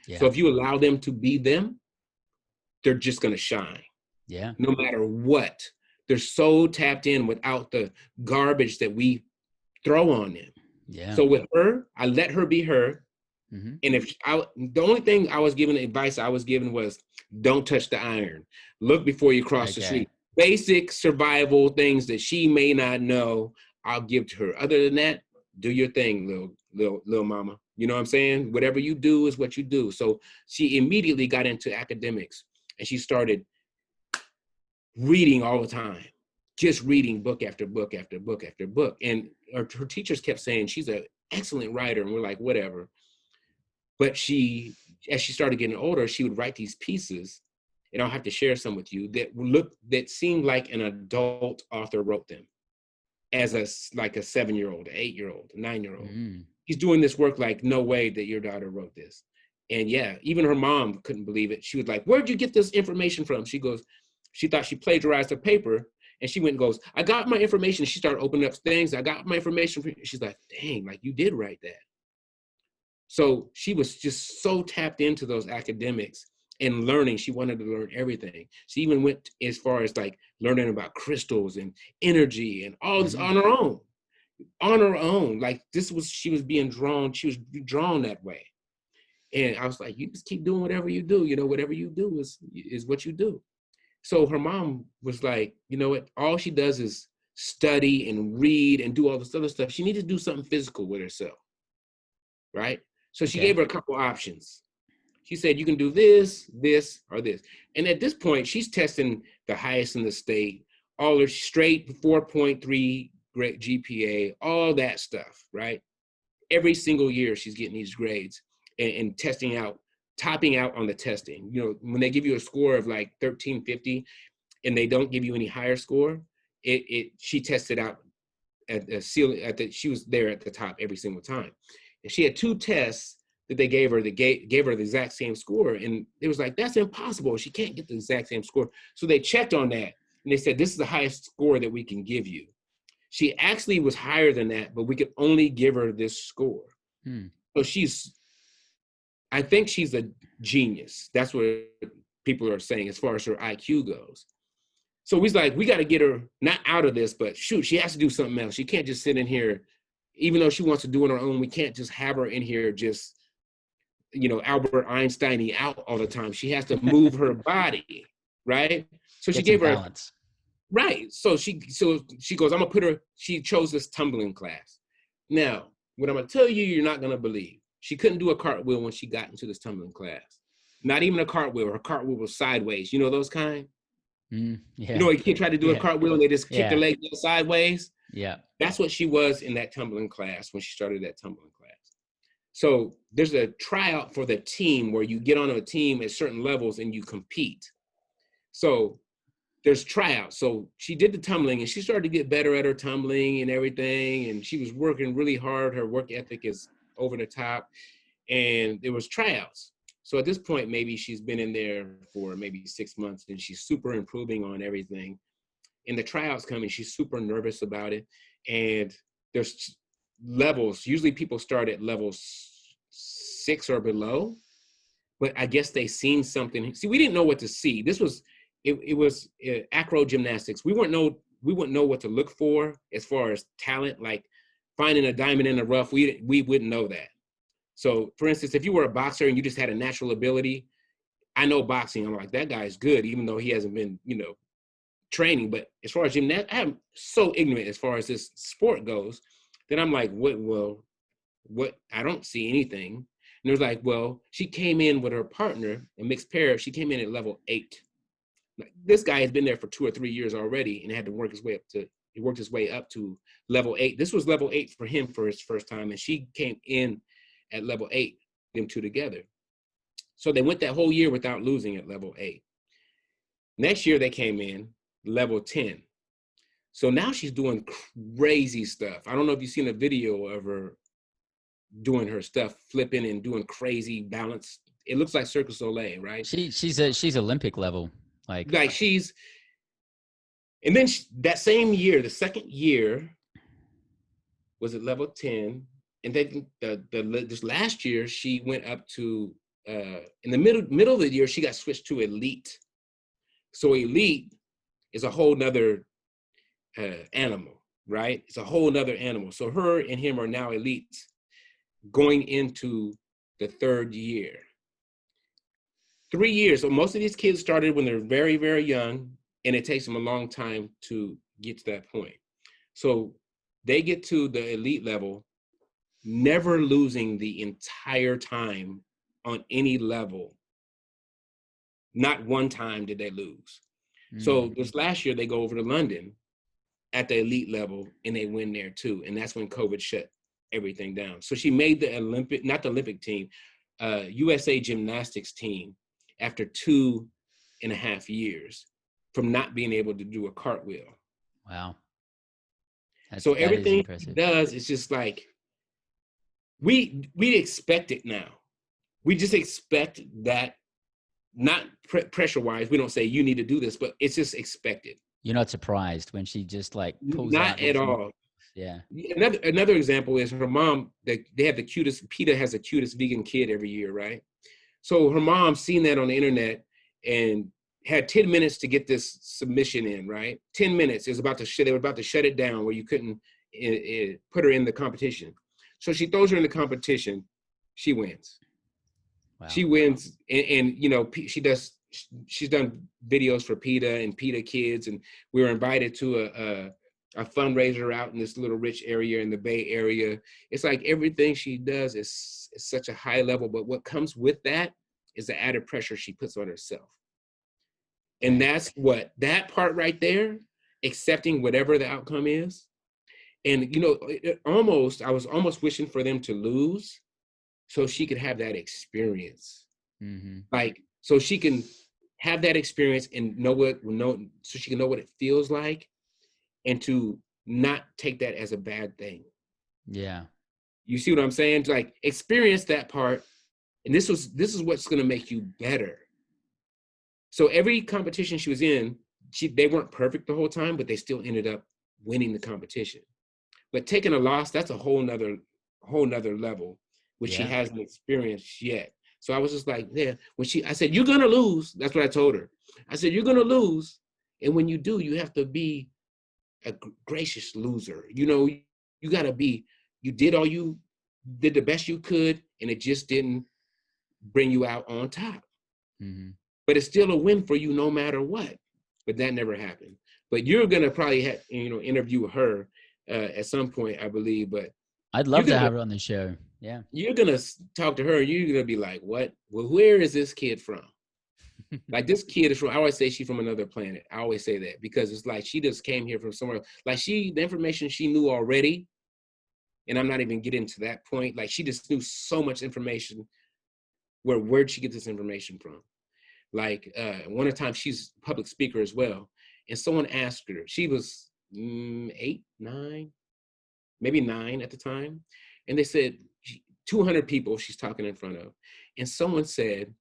Yeah. So if you allow them to be them, they're just going to shine. Yeah. No matter what. They're so tapped in without the garbage that we throw on them. Yeah. So with her, I let her be her. And the only thing advice I was given was, don't touch the iron. Look before you cross the street. Basic survival things that she may not know, I'll give to her. Other than that, do your thing, little mama. You know what I'm saying? Whatever you do is what you do. So she immediately got into academics, and she started reading all the time, just reading book after book after book after book. And her teachers kept saying she's an excellent writer, and we're like, whatever. But as she started getting older, she would write these pieces, and I'll have to share some with you, that seemed like an adult author wrote them as a 7-year-old, 8-year-old, 9-year-old. He's doing this work like, no way that your daughter wrote this. And yeah, even her mom couldn't believe it. She was like, where'd you get this information from? She goes, she thought she plagiarized her paper, and she went and goes, I got my information. She started opening up things. I got my information. She's like, dang, like you did write that. So she was just so tapped into those academics and learning. She wanted to learn everything. She even went as far as like learning about crystals and energy and all this on her own. On her own. Like she was drawn that way. And I was like, you just keep doing whatever you do. Whatever you do is what you do. So her mom was like, you know what? All she does is study and read and do all this other stuff. She needs to do something physical with herself. Right? So she gave her a couple options. She said, you can do this, this, or this. And at this point, she's testing the highest in the state, all her straight 4.3 great GPA, all that stuff, right? Every single year, she's getting these grades and testing out, topping out on the testing. When they give you a score of like 1350 and they don't give you any higher score, she tested out at the ceiling, she was there at the top every single time. And she had 2 tests that they gave her that gave her the exact same score. And it was like, that's impossible. She can't get the exact same score. So they checked on that, and they said, this is the highest score that we can give you. She actually was higher than that, but we could only give her this score. So I think she's a genius. That's what people are saying as far as her IQ goes. So he's like, we got to get her not out of this, but shoot, she has to do something else. She can't just sit in here. Even though she wants to do it on her own, we can't just have her in here just, Albert Einstein-y out all the time. She has to move her body, right? So she gave her balance. Right. So she goes, she chose this tumbling class. Now, what I'm going to tell you, you're not going to believe. she couldn't do a cartwheel when she got into this tumbling class. Not even a cartwheel. Her cartwheel was sideways. You know those kind? Yeah. You know, a kid tried to do a cartwheel and they just kick their leg sideways. Yeah. That's what she was in that tumbling class when she started that tumbling class. So there's a tryout for the team where you get on a team at certain levels and you compete. So there's tryouts. So she did the tumbling and she started to get better at her tumbling and everything. And she was working really hard. Her work ethic is over the top. And there was tryouts. So at this point, maybe she's been in there for maybe 6 months and she's super improving on everything. And the tryouts come and she's super nervous about it. And there's levels. Usually people start at level 6 or below, but I guess they seen something. See, we didn't know what to see. This was, it was acro gymnastics. We wouldn't know what to look for as far as talent, like finding a diamond in the rough. We wouldn't know that. So for instance, if you were a boxer and you just had a natural ability, I know boxing, I'm like, that guy's good, even though he hasn't been, training. But as far as gymnastics, I'm so ignorant as far as this sport goes that I'm like, what? I don't see anything. And there's like, well, she came in with her partner, a mixed pair. She came in at level 8. Like, this guy has been there for 2 or 3 years already and had to work his way up to level 8. This was level 8 for him for his first time. And she came in at level 8, them two together. So they went that whole year without losing at level 8. Next year they came in level 10. So now she's doing crazy stuff. I don't know if you've seen a video of her doing her stuff, flipping and doing crazy balance. It looks like Cirque du Soleil, right? She's Olympic level. Like she's, and then that same year, the second year, was at level 10. And then this last year, she went up to, in the middle of the year, she got switched to elite. So elite is a whole nother animal, right? It's a whole nother animal. So her and him are now elites going into the third year. 3 years. So most of these kids started when they're very, very young, and it takes them a long time to get to that point. So they get to the elite level, never losing the entire time on any level. Not one time did they lose. So this last year, they go over to London at the elite level, and they win there too. And that's when COVID shut everything down. So she made the not the Olympic team, USA gymnastics team after 2.5 years from not being able to do a cartwheel. Wow. So everything she does is just like, we expect it now. We just expect that, not pressure-wise. We don't say you need to do this, but it's just expected. You're not surprised when she just like pulls not out at all. Yeah. Another example is her mom. They have the cutest. PETA has the cutest vegan kid every year, right? So her mom seen that on the internet and had 10 minutes to get this submission in, right? 10 minutes. They were about to shut it down where you couldn't put her in the competition. So she throws her in the competition. She wins. Wow. She wins, and she's done videos for PETA and PETA Kids, and we were invited to a fundraiser out in this little rich area in the Bay Area. It's like everything she does is such a high level, but what comes with that is the added pressure she puts on herself. And that's that part right there, accepting whatever the outcome is. And, I was almost wishing for them to lose so she could have that experience. Mm-hmm. Like, so she can have that experience and so she can know what it feels like, and to not take that as a bad thing. Yeah. You see what I'm saying? Like, experience that part. And this is what's going to make you better. So every competition she was in, they weren't perfect the whole time, but they still ended up winning the competition. But taking a loss, that's a whole nother level, which she hasn't experienced yet. So I was just like, I said, you're going to lose. That's what I told her. I said, you're going to lose. And when you do, you have to be a gracious loser. You got to be, you did the best you could, and it just didn't bring you out on top. Mm-hmm. But it's still a win for you no matter what. But that never happened. But you're going to probably interview her at some point, I believe. But I'd love to have her on the show. Yeah. You're going to talk to her. You're going to be like, what? Well, where is this kid from? Like, this kid is from, I always say she's from another planet. I always say that because it's like she just came here from somewhere. Like, the information she knew already, and I'm not even getting to that point. Like, she just knew so much information. Where'd she get this information from? Like, one time, she's a public speaker as well. And someone asked her, she was 8, 9, maybe 9 at the time. And they said, 200 people she's talking in front of. And someone said,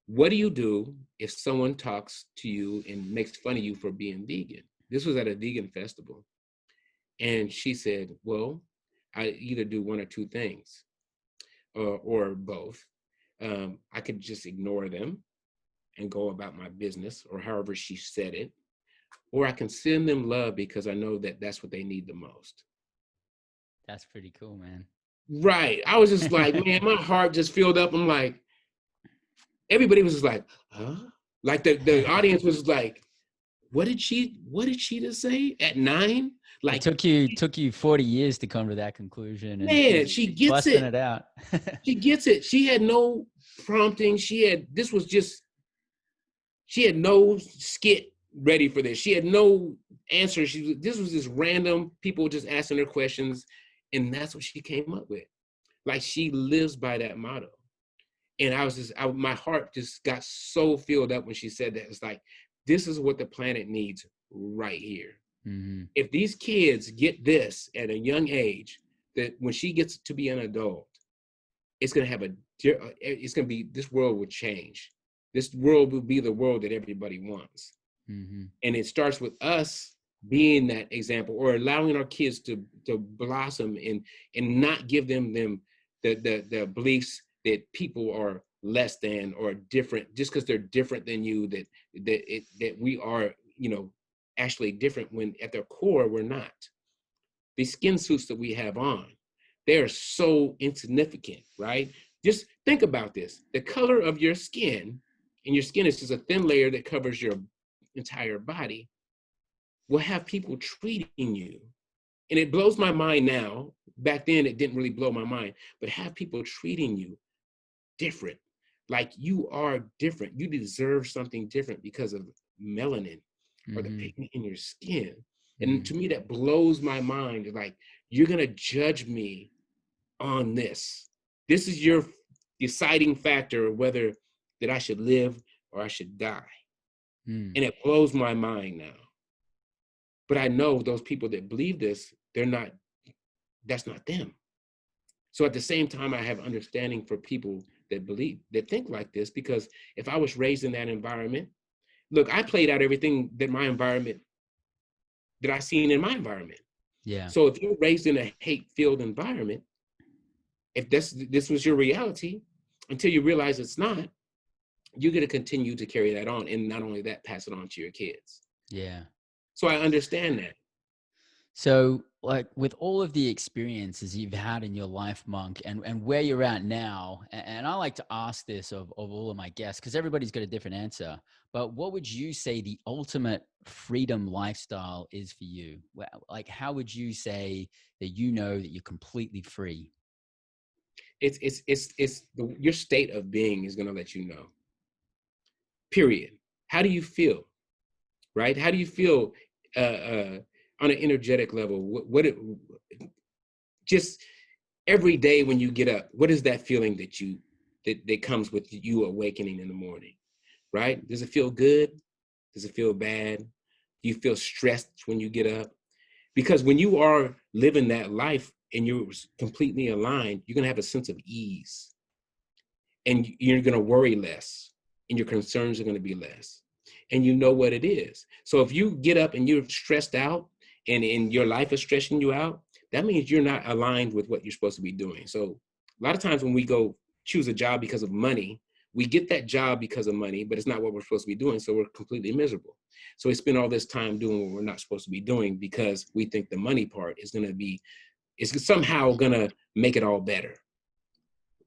what do you do if someone talks to you and makes fun of you for being vegan? This was at a vegan festival. And she said, well, I either do one or two things, or both. I could just ignore them and go about my business, or however she said it, or I can send them love because I know that that's what they need the most. That's pretty cool, man. Right. I was just like, man, my heart just filled up. I'm like, everybody was just like, huh? Like the audience was like, what did she just say at 9? Like, it took you 40 years to come to that conclusion, and man, she gets busting it. it out. She gets it. She had no prompting. She had no skit ready for this. She had no answer. This was just random people just asking her questions. And that's what she came up with. Like, she lives by that motto. And my heart just got so filled up when she said that. It's like, this is what the planet needs right here. Mm-hmm. If these kids get this at a young age, that when she gets to be an adult, it's going to be, this world will change. This world will be the world that everybody wants. Mm-hmm. And it starts with us being that example, or allowing our kids to blossom and not give them the beliefs that people are less than or different just because they're different than you, that we are, actually different, when at their core we're not. These skin suits that we have on, they are so insignificant, right? Just think about this. The color of your skin, and your skin is just a thin layer that covers your entire body, will have people treating you. And it blows my mind now. Back then, it didn't really blow my mind, but have people treating you different. Like, you are different. You deserve something different because of melanin, or the pigment in your skin. And to me, that blows my mind. Like, you're going to judge me on this. This is your deciding factor of whether that I should live or I should die. And it blows my mind now. But I know those people that believe this, that's not them. So at the same time, I have understanding for people that think like this, because if I was raised in that environment, look, I played out everything that I seen in my environment. Yeah. So if you're raised in a hate-filled environment, if this was your reality, until you realize it's not, you're going to continue to carry that on. And not only that, pass it on to your kids. Yeah. So I understand that. So, like, with all of the experiences you've had in your life, Monk, and where you're at now, and I like to ask this of all of my guests, because everybody's got a different answer, but what would you say the ultimate freedom lifestyle is for you? Like, how would you say that that you're completely free? Your state of being is going to let you know. Period. How do you feel? Right? How do you feel on an energetic level? Just every day when you get up, what is that feeling that comes with you awakening in the morning? Right? Does it feel good? Does it feel bad? Do you feel stressed when you get up? Because when you are living that life and you're completely aligned, you're going to have a sense of ease, and you're going to worry less, and your concerns are going to be less, and you know what it is. So if you get up and you're stressed out, and your life is stressing you out, that means you're not aligned with what you're supposed to be doing. So a lot of times when we go choose a job because of money, we get that job because of money, but it's not what we're supposed to be doing. So we're completely miserable. So we spend all this time doing what we're not supposed to be doing because we think the money part is somehow going to make it all better,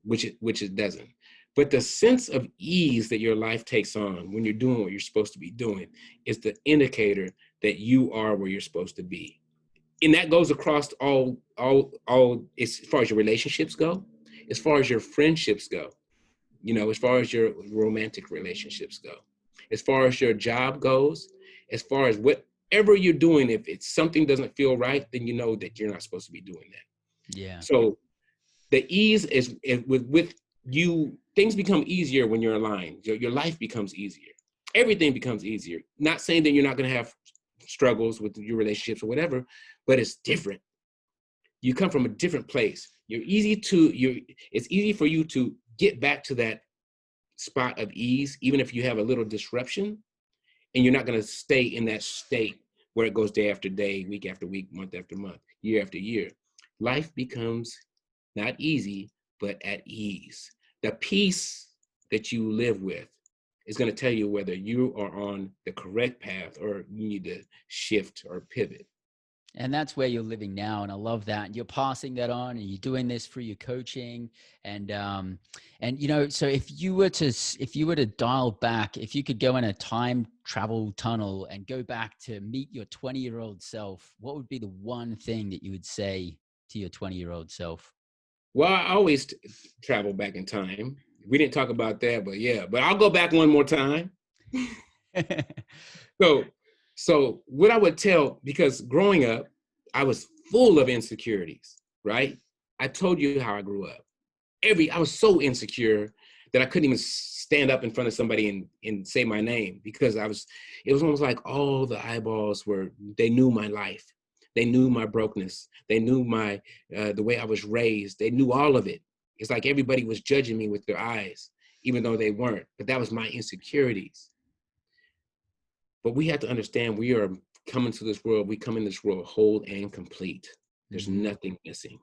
which it doesn't. But the sense of ease that your life takes on when you're doing what you're supposed to be doing is the indicator that you are where you're supposed to be. And that goes across all as far as your relationships go. as far as your friendships go, you know, as far as your romantic relationships go, as far as your job goes, as far as whatever you're doing, if it's something doesn't feel right, then you know that you're not supposed to be doing that. Yeah. So the ease is with you, things become easier when you're aligned. Your life becomes easier. Everything becomes easier. Not saying that you're not going to have struggles with your relationships or whatever, but it's different. You come from a different place. It's easy for you to get back to that spot of ease, even if you have a little disruption, and you're not going to stay in that state where it goes day after day, week after week, month after month, year after year. Life becomes not easy, but at ease. The peace that you live with is going to tell you whether you are on the correct path or you need to shift or pivot. And that's where you're living now. And I love that. And you're passing that on, and you're doing this through your coaching. And you know, so if you were to dial back, if you could go in a time travel tunnel and go back to meet your 20-year-old self, what would be the one thing that you would say to your 20-year-old self? Well, I always travel back in time. We didn't talk about that, but yeah, but I'll go back one more time. So what I would tell, because growing up, I was full of insecurities, right? I told you how I grew up. I was so insecure that I couldn't even stand up in front of somebody and say my name, because it was almost like all the eyeballs they knew my life. They knew my brokenness. They knew the way I was raised. They knew all of it. It's like everybody was judging me with their eyes, even though they weren't. But that was my insecurities. But we have to understand, we are coming to this world. We come in this world whole and complete. There's nothing missing.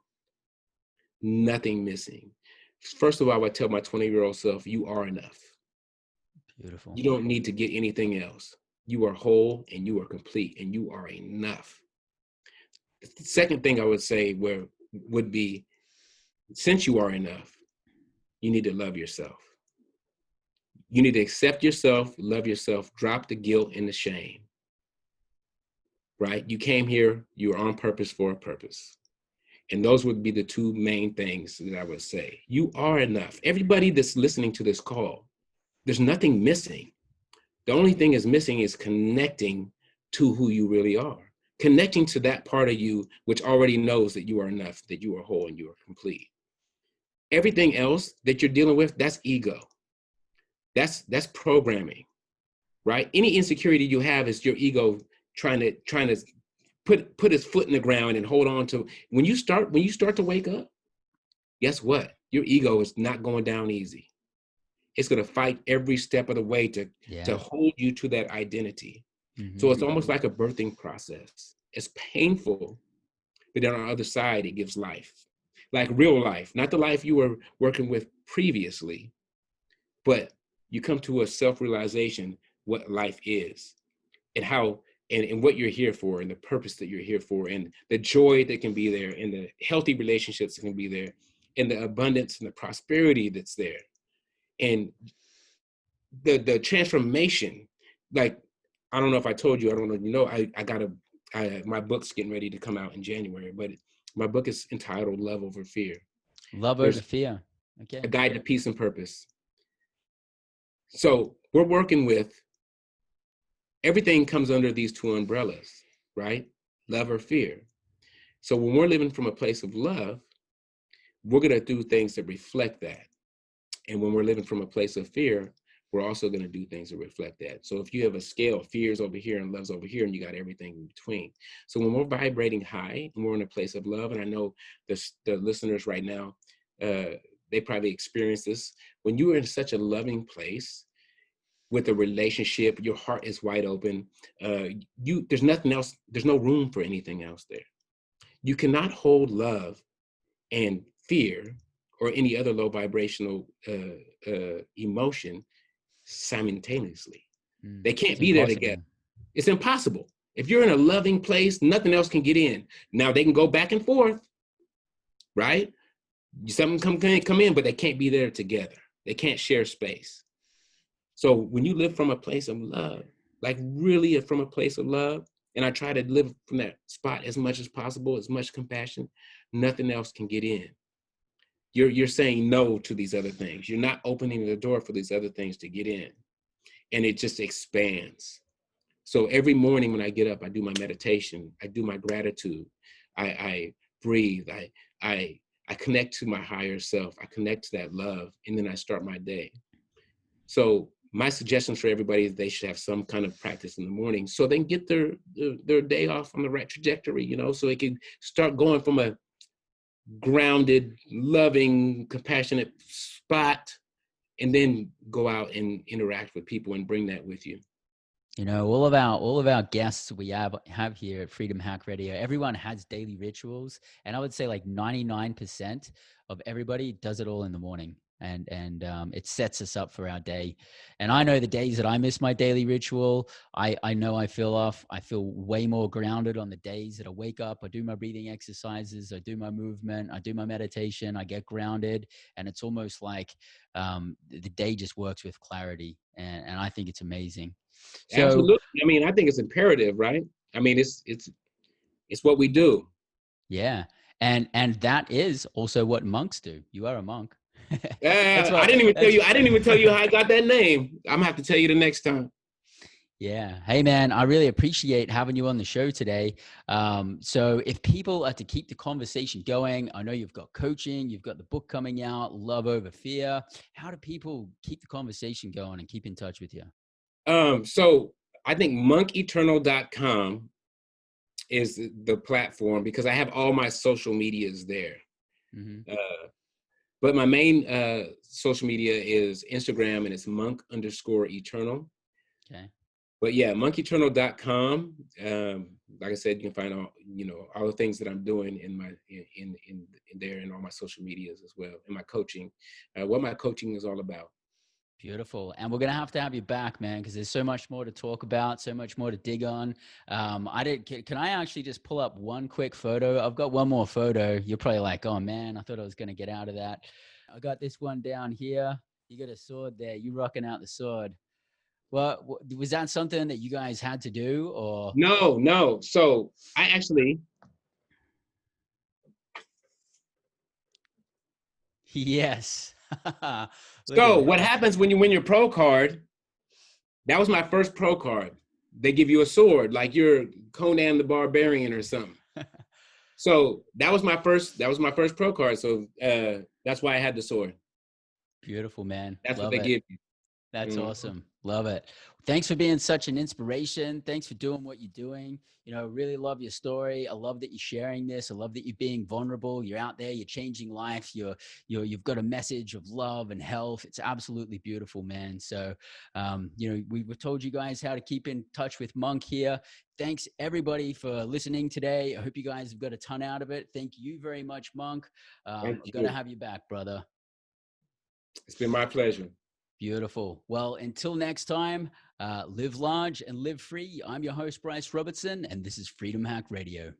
Nothing missing. First of all, I tell my 20-year-old self, you are enough. Beautiful. You don't need to get anything else. You are whole and you are complete and you are enough. The second thing I would say would be, since you are enough, you need to love yourself. You need to accept yourself, love yourself, drop the guilt and the shame, right? You came here, you are on purpose for a purpose. And those would be the two main things that I would say. You are enough. Everybody that's listening to this call, there's nothing missing. The only thing is missing is connecting to who you really are. Connecting to that part of you which already knows that you are enough, that you are whole and you are complete. Everything else that you're dealing with, that's ego. That's programming, right? Any insecurity you have is your ego trying to put its foot in the ground and hold on to. When you start to wake up, guess what? Your ego is not going down easy. It's going to fight every step of the way to hold you to that identity. So it's almost like a birthing process. It's painful, but then on the other side, it gives life. Like real life, not the life you were working with previously, but you come to a self-realization what life is and how and what you're here for and the purpose that you're here for and the joy that can be there and the healthy relationships that can be there and the abundance and the prosperity that's there. And the transformation, like, I don't know if I told you, I don't know if you know, my book's getting ready to come out in January, but my book is entitled Love Over Fear. Love Over Fear. Okay. A Guide to Peace and Purpose. So we're working with, everything comes under these two umbrellas, right? Love or fear. So when we're living from a place of love, we're going to do things that reflect that. And when we're living from a place of fear, we're also going to do things that reflect that. So if you have a scale, fear's over here and love's over here, and you got everything in between. So when we're vibrating high and we're in a place of love, and I know the listeners right now, they probably experience this. When you are in such a loving place with a relationship, your heart is wide open. There's nothing else. There's no room for anything else there. You cannot hold love and fear or any other low vibrational emotion simultaneously. They can't be there together. It's impossible. If you're in a loving place, nothing else can get in. Now they can go back and forth, right? Something come in, but they can't be there together. They can't share space. So when you live from a place of love, like really from a place of love, and I try to live from that spot as much as possible, as much compassion, nothing else can get in. you're saying no to these other things. You're not opening the door for these other things to get in, and it just expands. So every morning when I get up, I do my meditation, I do my gratitude, I breathe, I connect to my higher self, I connect to that love, and then I start my day. So my suggestions for everybody is they should have some kind of practice in the morning so they can get their day off on the right trajectory, you know, so they can start going from a grounded, loving, compassionate spot, and then go out and interact with people and bring that with you. You know, all of our guests we have here at Freedom Hack Radio, everyone has daily rituals, and I would say like 99% of everybody does it all in the morning, and it sets us up for our day. And I know the days that I miss my daily ritual, I know I feel off. I feel way more grounded on the days that I wake up, I do my breathing exercises, I do my movement, I do my meditation, I get grounded, and it's almost like the day just works with clarity, and I think it's amazing. So Absolutely. I mean, I think it's imperative, right? I mean, it's what we do. yeah, and that is also what monks do. You are a monk. That's I what. didn't even tell That's you. I didn't even tell you how I got that name. I'm gonna have to tell you the next time. yeah. Hey, man, I really appreciate having you on the show today. So if people are to keep the conversation going, I know you've got coaching, you've got the book coming out, Love Over Fear. How do people keep the conversation going and keep in touch with you? So I think monketernal.com is the platform because I have all my social medias there. Mm-hmm. But my main social media is Instagram, and it's monk_eternal. Okay. But yeah, monketernal.com. Like I said, you can find all the things that I'm doing in there, and all my social medias as well, and my coaching, what my coaching is all about. Beautiful. And we're going to have you back, man, because there's so much more to talk about, so much more to dig on. Can I actually just pull up one quick photo? I've got one more photo. You're probably like, oh man, I thought I was going to get out of that. I got this one down here. You got a sword there. You rocking out the sword. Well, was that something that you guys had to do, or? No. So I actually, Yes. Look at so what that. happens when you win your pro card? That was my first pro card. They give you a sword, like you're Conan the Barbarian or something. So that was my first pro card. So that's why I had the sword. Beautiful, man. That's what Love they it. give you. That's Mm. awesome. Love it. Thanks for being such an inspiration. Thanks for doing what you're doing. You know, really love your story. I love that you're sharing this. I love that you're being vulnerable. You're out there, you're changing lives. You've got a message of love and health. It's absolutely beautiful, man. So, we've told you guys how to keep in touch with Monk here. Thanks everybody for listening today. I hope you guys have got a ton out of it. Thank you very much, Monk. I'm Thank going to you. have you back, brother. It's been my pleasure. Beautiful. Well, until next time, live large and live free. I'm your host, Bryce Robertson, and this is Freedom Hack Radio.